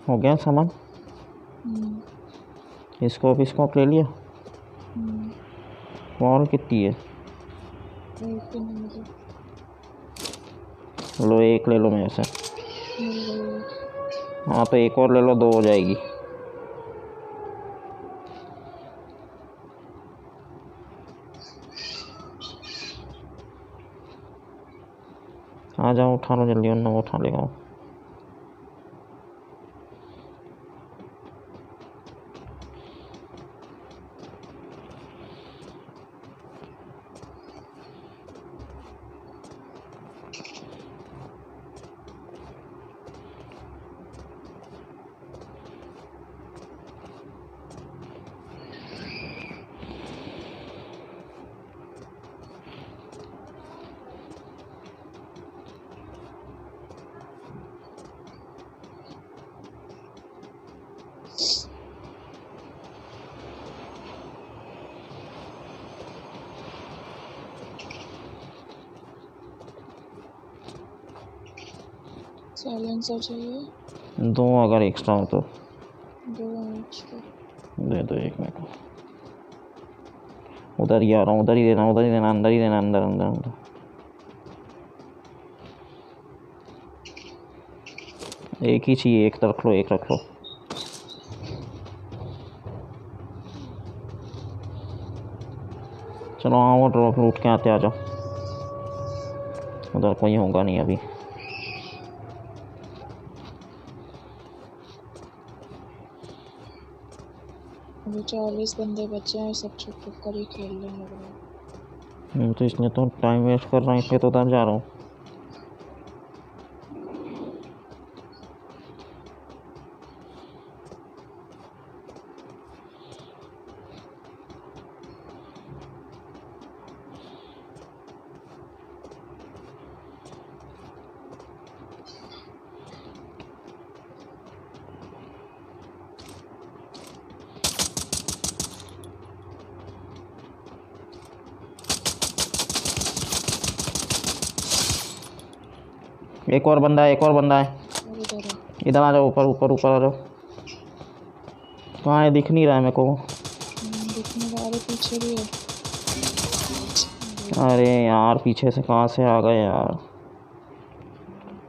हो गया सामान। स्कोप ले लिया। और कितनी है? एक भी नहीं मिली। लो एक ले लो मेरे से। मिल गई। हाँ तो एक और ले लो, 2 हो जाएगी। आ जाओ उठा लो जल्दी, वरना वो उठा लेगा। साइलेंसर चाहिए? 2 अगर एक्स्ट्रा हो तो 2 एक्स्ट्रा दे दो एक मेरे को। उधर ही आ रहा हूँ, उधर ही देना, उधर ही देना, अंदर ही देना, अंदर अंदर अंदर। एक ही चाहिए, एक रख लो, एक रख लो। चलो आओ ड्रॉप लूट के आते, आ जाओ। उधर कोई होगा नहीं अभी। अभी 40 बंदे बचे हैं, सब छुप छुप कर ही खेल रहे हैं। तो इसलिए तो टाइम वेस्ट कर रहा हूँ, इसलिए तो उधर जा रहा हूँ। एक और बंदा है, एक और बंदा है। और इधर है। इधर आ जाओ, ऊपर ऊपर ऊपर आ जाओ। कहाँ है? दिख नहीं रहा है मेरे को। दिखने वाले पीछे भी है। अरे यार पीछे से कहाँ से आ गए यार।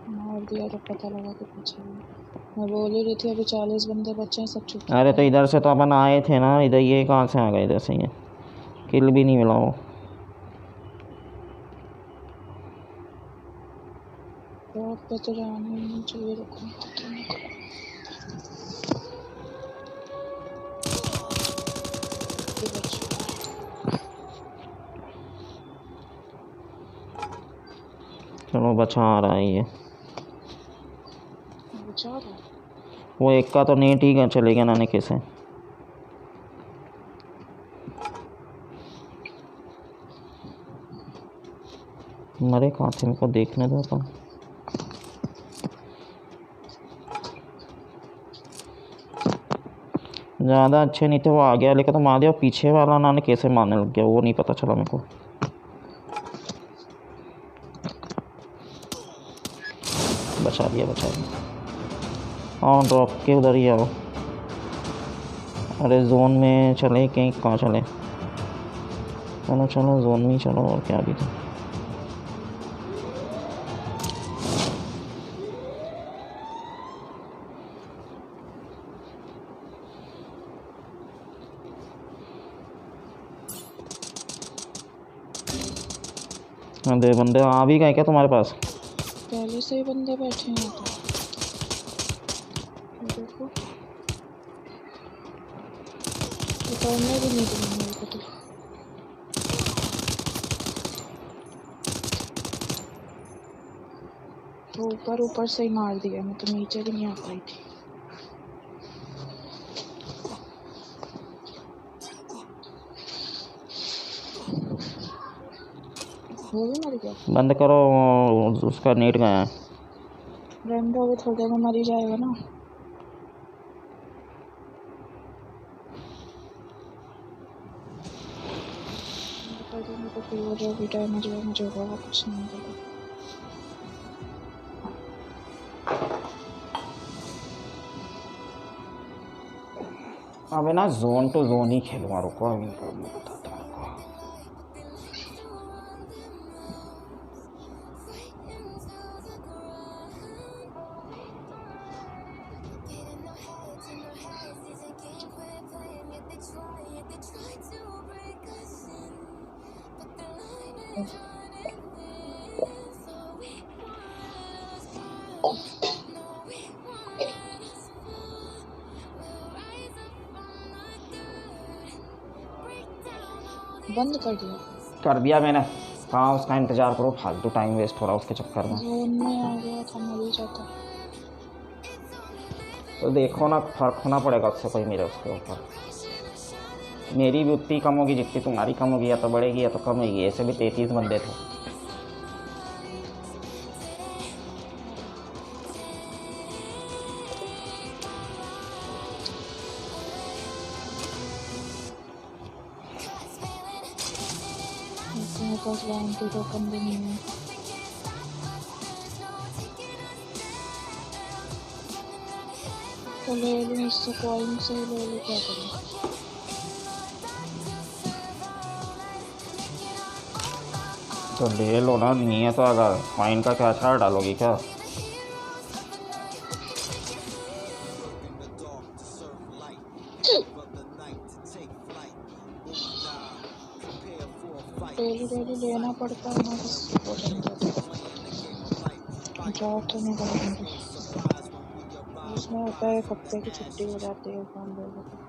मार दिया तो पता लगा कि पीछे भी है। मैं बोल ही रही थी अभी 40 बंदे बचे हैं, सब छुप। अरे तो इधर से तो अपन आए थे ना, इधर ये कहाँ से आ गए? इधर से ये किल भी नहीं मिला वो। बहुत पे तो जाना ही नहीं चाहिए। रुको चलो बचा आ रहा है ये। बचा रहा। वो एक का तो नेट ही चलेगा ना कैसे। मरे कहाँ थे? मेरे को देखने दो अपन। ज़्यादा अच्छे नहीं थे, वो आ गया लेकिन तो मार दिया। पीछे वाला ना कैसे मारने लग गया वो नहीं पता चला मेरे को। बचा दिया, बचा दिया। और ड्रॉप के उधर ही आओ। अरे जोन में चले कहीं, कहाँ चले? चलो चलो जोन में ही चलो, और क्या भी था। अरे बंदे आ भी गए क्या तुम्हारे पास? पहले से ही बंदे बैठे हैं तो देखो। उतरने भी नहीं देंगे मेरे को तो। तो ऊपर ऊपर से ही मार दिया, मैं तो नीचे भी नहीं आ पाई थी। वो भी मर गया। बंद करो, उसका नेट गया है। रेंडो अभी थोड़ी देर में मर ही जाएगा ना। तो फिर वो जो भी डैमेज वैमेज होगा वो कुछ नहीं होगा। अबे ना जोन टू जोन ही खेलूँगा, रुको अभी मैं बताता हूँ आपको। बंद कर दिया। कर दिया मैंने, कहाँ उसका इंतज़ार करो, फालतू टाइम वेस्ट हो रहा है उसके चक्कर में। जोन में आ गया था, मर ही जाता। तो देखो ना, फर्क होना पड़ेगा उससे कोई मेरे उसके ऊपर। मेरी भी उतनी कम होगी जितनी तुम्हारी कम होगी, या तो बढ़ेगी या तो कम होगी। ऐसे भी 33 बंदे थे। मेरे पास वारंटी टोकन भी नहीं है। तो ले लूँ इससे, कॉइन से ले लूँ, क्या करूँ? तो ले लो ना, नहीं है तो अगर कॉइन का क्या अचार डालोगी क्या? डेली लेना पड़ता है ना, बस हो जाता है। जॉब तो नहीं करूँगी, उसमें होता है एक हफ्ते की छुट्टी हो जाती है काम लोगों को।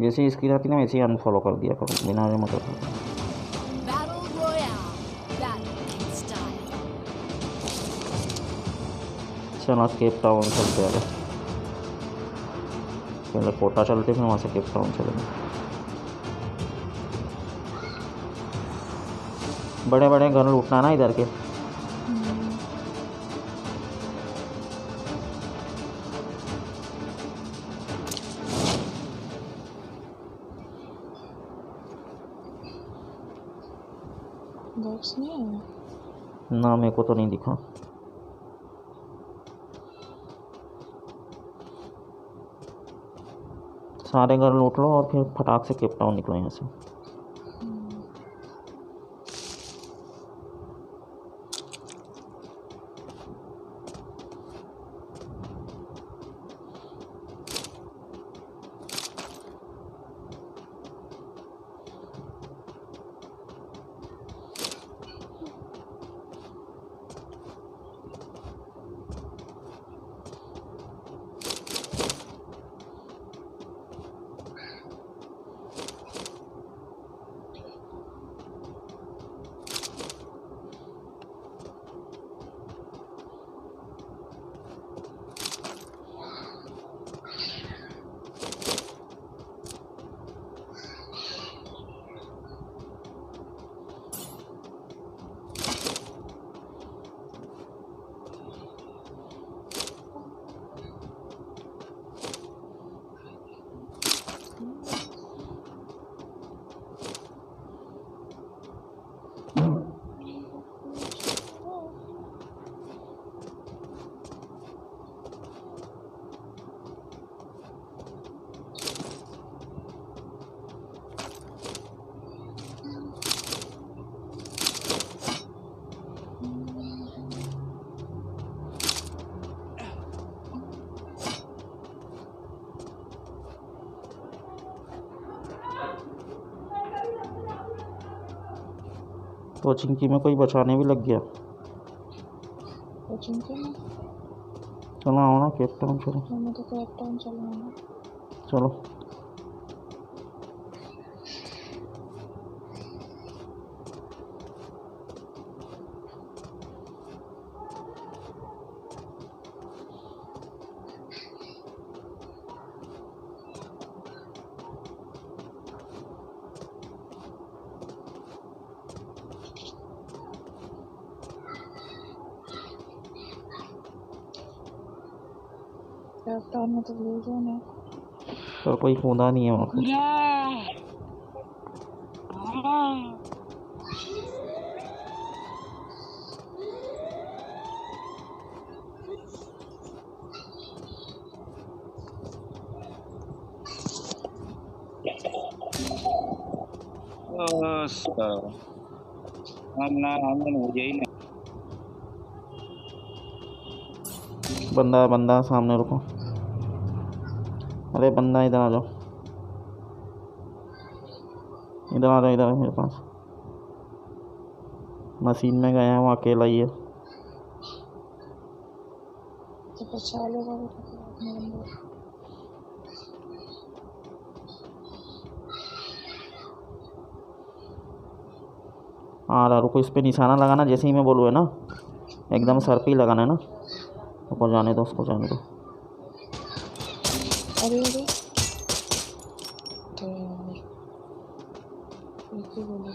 जैसे ही इसकी रहती ना वैसे ही अनफॉलो कर दिया करो, बिना मतलब। Battle Royale. Battle style. चलो केप टाउन चलते हैं, पहले कोटा चलते फिर वहाँ से केप टाउन चलेंगे। बड़े बड़े घर लूटना ना इधर के। बॉक्स नहीं है ना, मेरे को तो नहीं दिखा। सारे घर लूट लो और फिर फटाक से केप टाउन निकलो यहाँ से। कोचिंग में कोई बचाने भी लग गया। कोचिंग के में चलो आओ ना केप टाउन चलो। हमें तो केप टाउन चलना है ना। चलो केप टाउन में तो ब्लू जोन है। पर कोई कूदा नहीं है वहाँ पे। बंदा बंदा सामने रुको। अरे बंदा इधर आ जाओ, इधर आ जाओ, इधर मेरे पास। मशीन में गया है वो अकेला ही है। तो बचा लेगा वो तो अपने बंदे। हाँ रुको, इस पे निशाना लगाना जैसे ही मैं बोलूँ है ना, एकदम सर पे ही लगाना है ना। रुको जाने दो, उसको जाने दो। अरे अरे तो यार एक ही गोली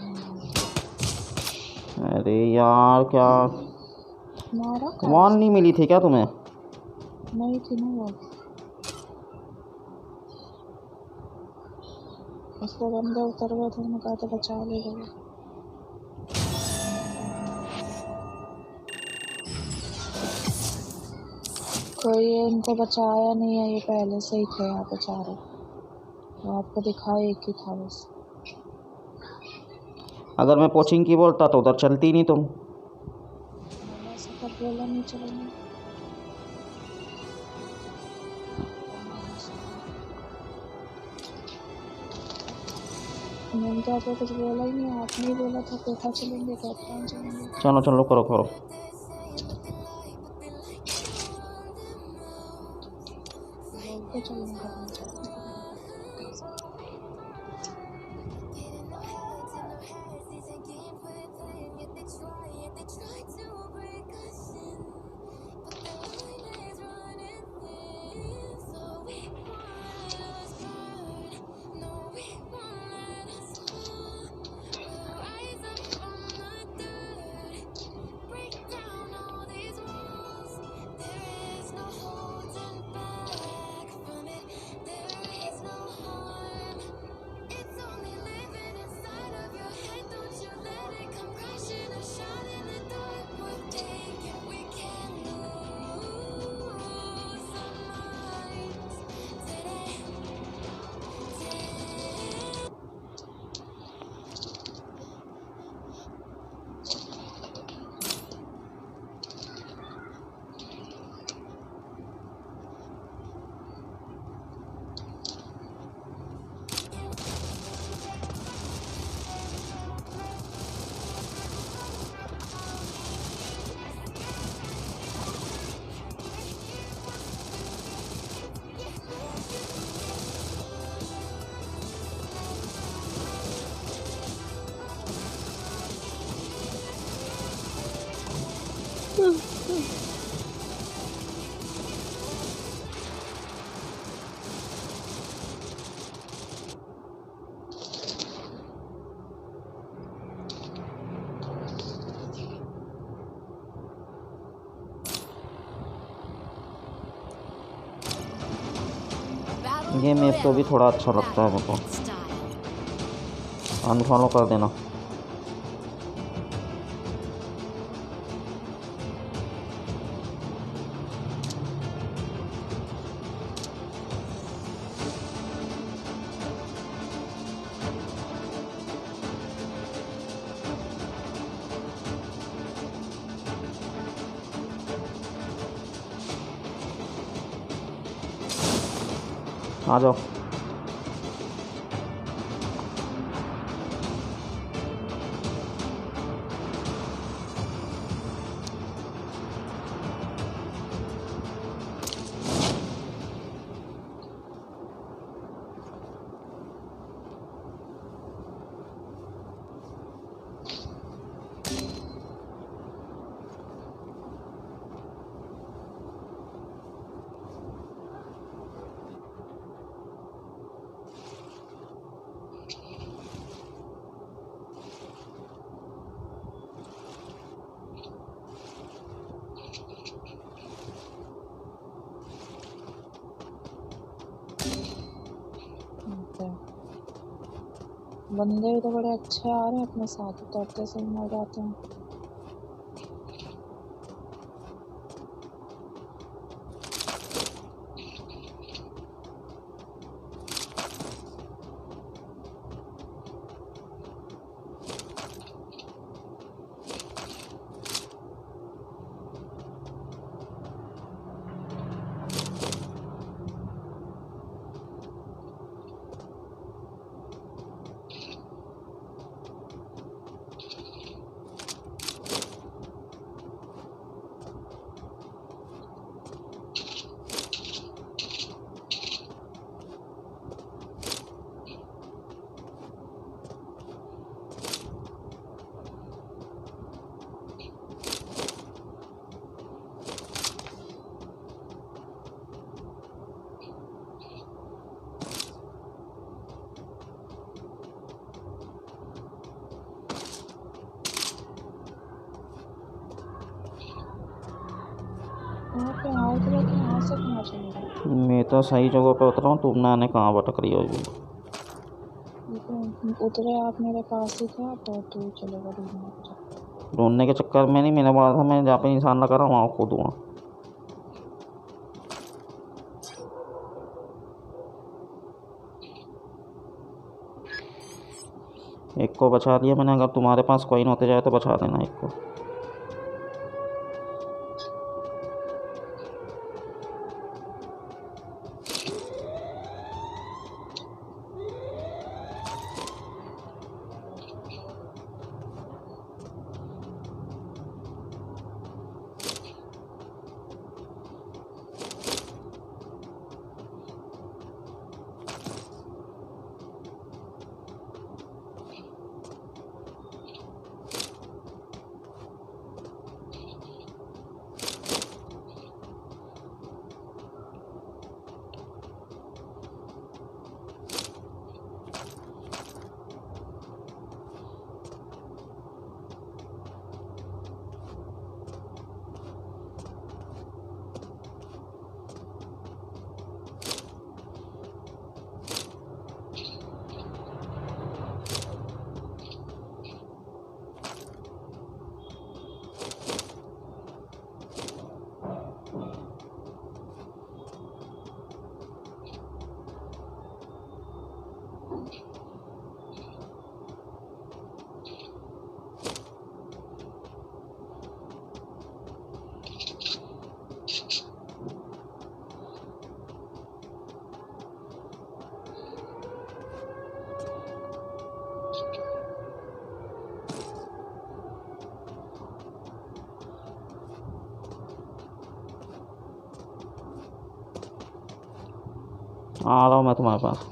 अरे यार क्या मारा वॉन नहीं मिली थी क्या तुम्हें? नहीं थी ना वो। उसको बंदे उतर गए थे, उन्होंने कहा था बचा लेगा वो। कोई इनको बचाया नहीं है, ये पहले से ही थे यहाँ पे चारों। तो आपको दिखाया एक ही था बस। अगर मैं कोचिंग की बोलता तो उधर चलती नहीं तुम। ऐसा कर बोला नहीं चलेंगे। मैंने तो आपको कुछ बोला ही नहीं, आपने ही बोला था कोठा चलेंगे, केप टाउन चलेंगे। चलो चलो करो करो। बोल के चलना करना चाहिए। ये मैप तो भी थोड़ा अच्छा लगता है मेरे को। अनफॉलो कर देना। आ जाओ। बंदे भी तो बड़े अच्छे आ रहे हैं अपने साथ, उतरते से ही मर जाते हैं। यहाँ पे आओ तो लेकिन यहाँ से कहाँ चले गए? मैं तो सही जगह पे उतरा हूँ, तुम ना कहाँ भटक रही हो अभी। लेकिन उतरे आप मेरे पास ही थे, तो तू चलेगा ढूंढने के चक्कर। ढूंढने के चक्कर में नहीं, मैंने बोला था मैं जहाँ पे निशान लगा रहा हूँ वहाँ कूद दूँगा। एक को बचा लिया मैंने, अगर तुम्हारे पास कोई न होते जाए तो बचा देना एक को। आ रहा हूँ मैं तुम्हारे पास।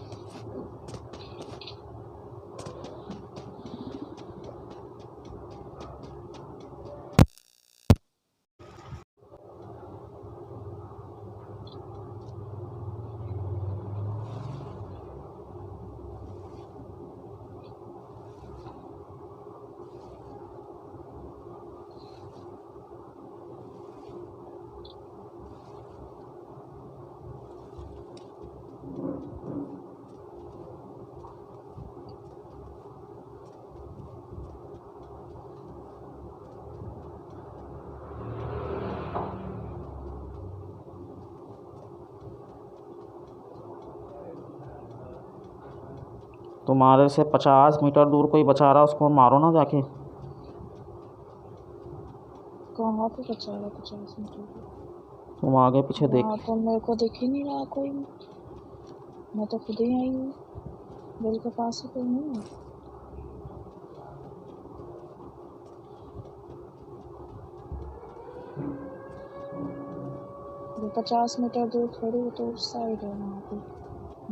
तुम्हारे से 50 मीटर दूर कोई बचा रहा, उसको मारो ना जाके। कहाँ पे बचा रहा 50 मीटर? तुम आगे पीछे देख। वहाँ तो मेरे को दिख ही नहीं रहा कोई। मैं तो खुद ही आई हूँ, दिल के पास ही कोई नहीं है। वो 50 मीटर दूर खड़ी हो तो उस साइड है वहाँ पे।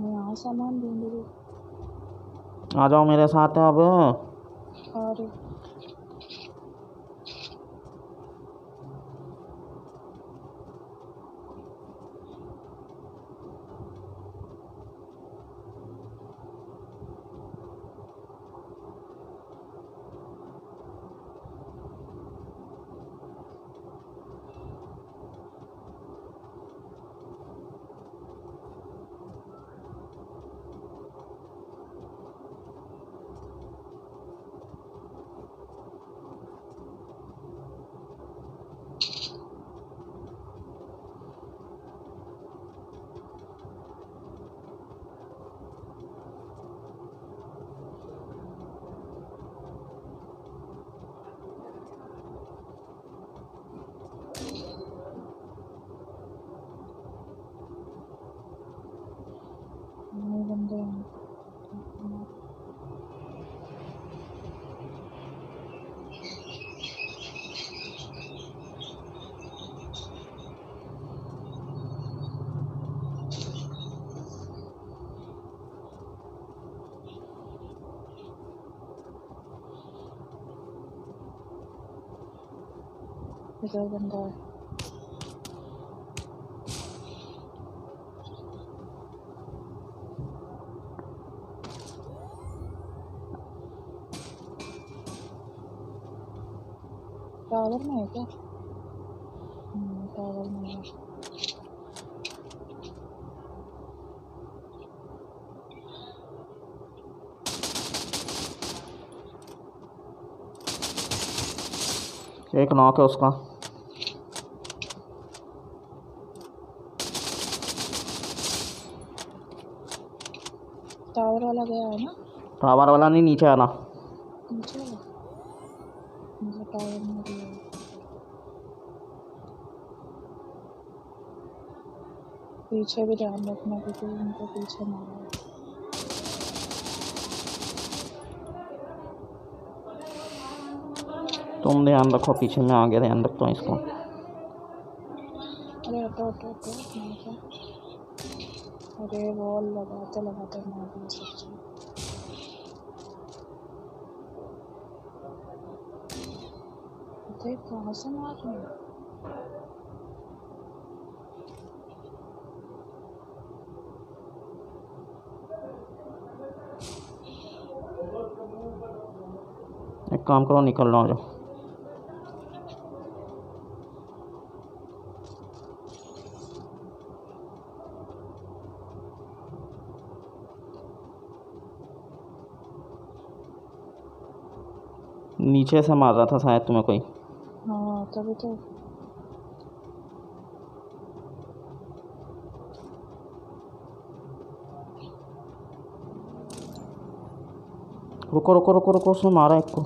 मैं यहाँ सामान ढूंढ रही हूँ। आ जाओ मेरे साथ अब। और इधर बंदा है। टावर में है क्या? टावर में है। एक नॉक है उसका। टावर वाला गया है ना? टावर वाला नहीं, नीचे आना। नीचे वाला मुझे टावर में भी है। पीछे भी ध्यान रखना क्योंकि उनको पीछे मारा है। तुम ध्यान रखो, पीछे में आगे ध्यान रखता हूँ इसको। अरे हटो हटो हटो मार दो। अरे वॉल लगाते लगाते मार दिया सच्ची। देख कहाँ से मार रहे हैं। एक काम करो, निकल रहा हो जाओ। नीचे से मार रहा था शायद तुम्हें कोई। हाँ तभी तो। रुको रुको रुको रुको, उसने मारा एक को।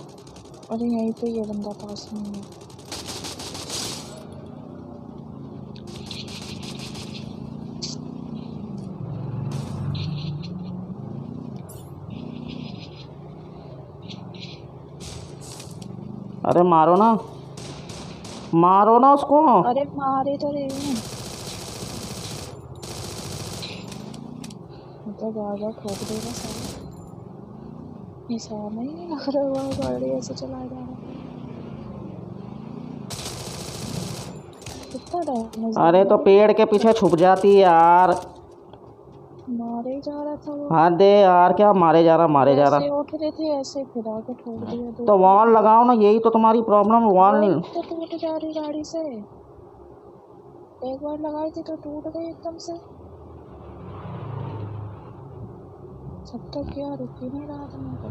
अरे यहीं पे ये बंदा पास में है। अरे मारो ना, मारो ना उसको। अरे मारे तो रहे हैं। मतलब बार ठोक देगा सारा। निशाना ही नहीं लग रहा हुआ, गाड़ी ऐसे चला जा रहा है। कितना डैमेज। अरे तो पेड़ के पीछे छुप जाती है यार। मारे ही जा रहा था वो। हाँ दे यार, क्या मारे जा रहा, मारे जा ऐसे रहा। उठ रहे थे, ऐसे फिरा के ठोक दिया। तो वॉल लगाओ ना, यही तो तुम्हारी प्रॉब्लम, वॉल नहीं। तो टूट जा रही गाड़ी से। एक बार लगाई थी तो टूट गई एकदम से। सब तक क्या रुक ही नहीं रहा था मैं तो।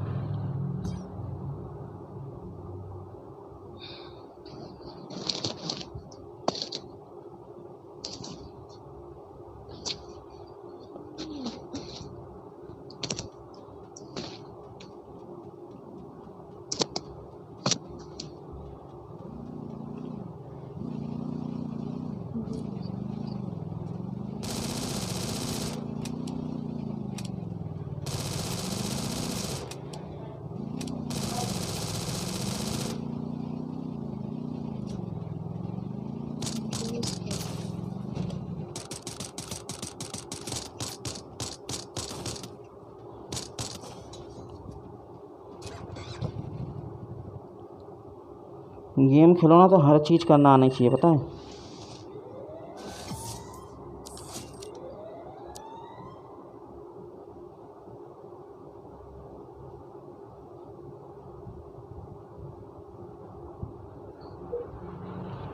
गेम खेलो ना तो हर चीज़ करना आना चाहिए, पता है।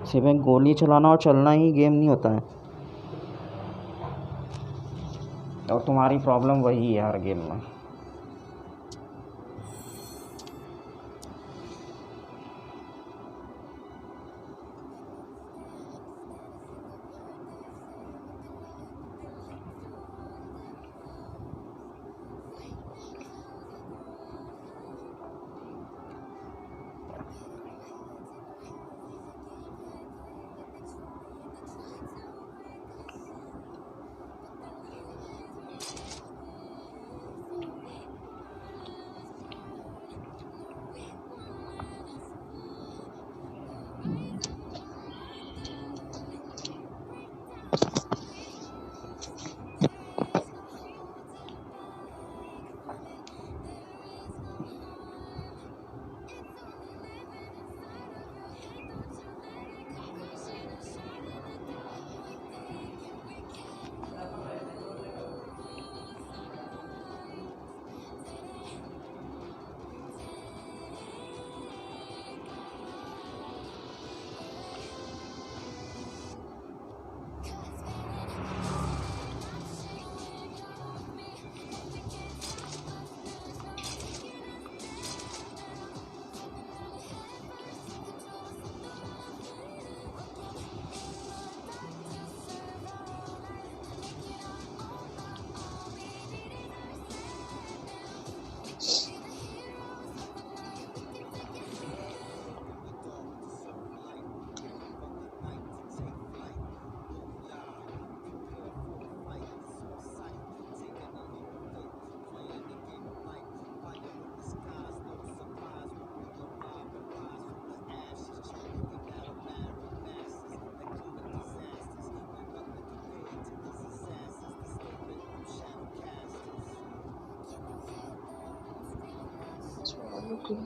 सिर्फ एक गोली चलाना और चलना ही गेम नहीं होता है। और तुम्हारी प्रॉब्लम वही है हर गेम में। किल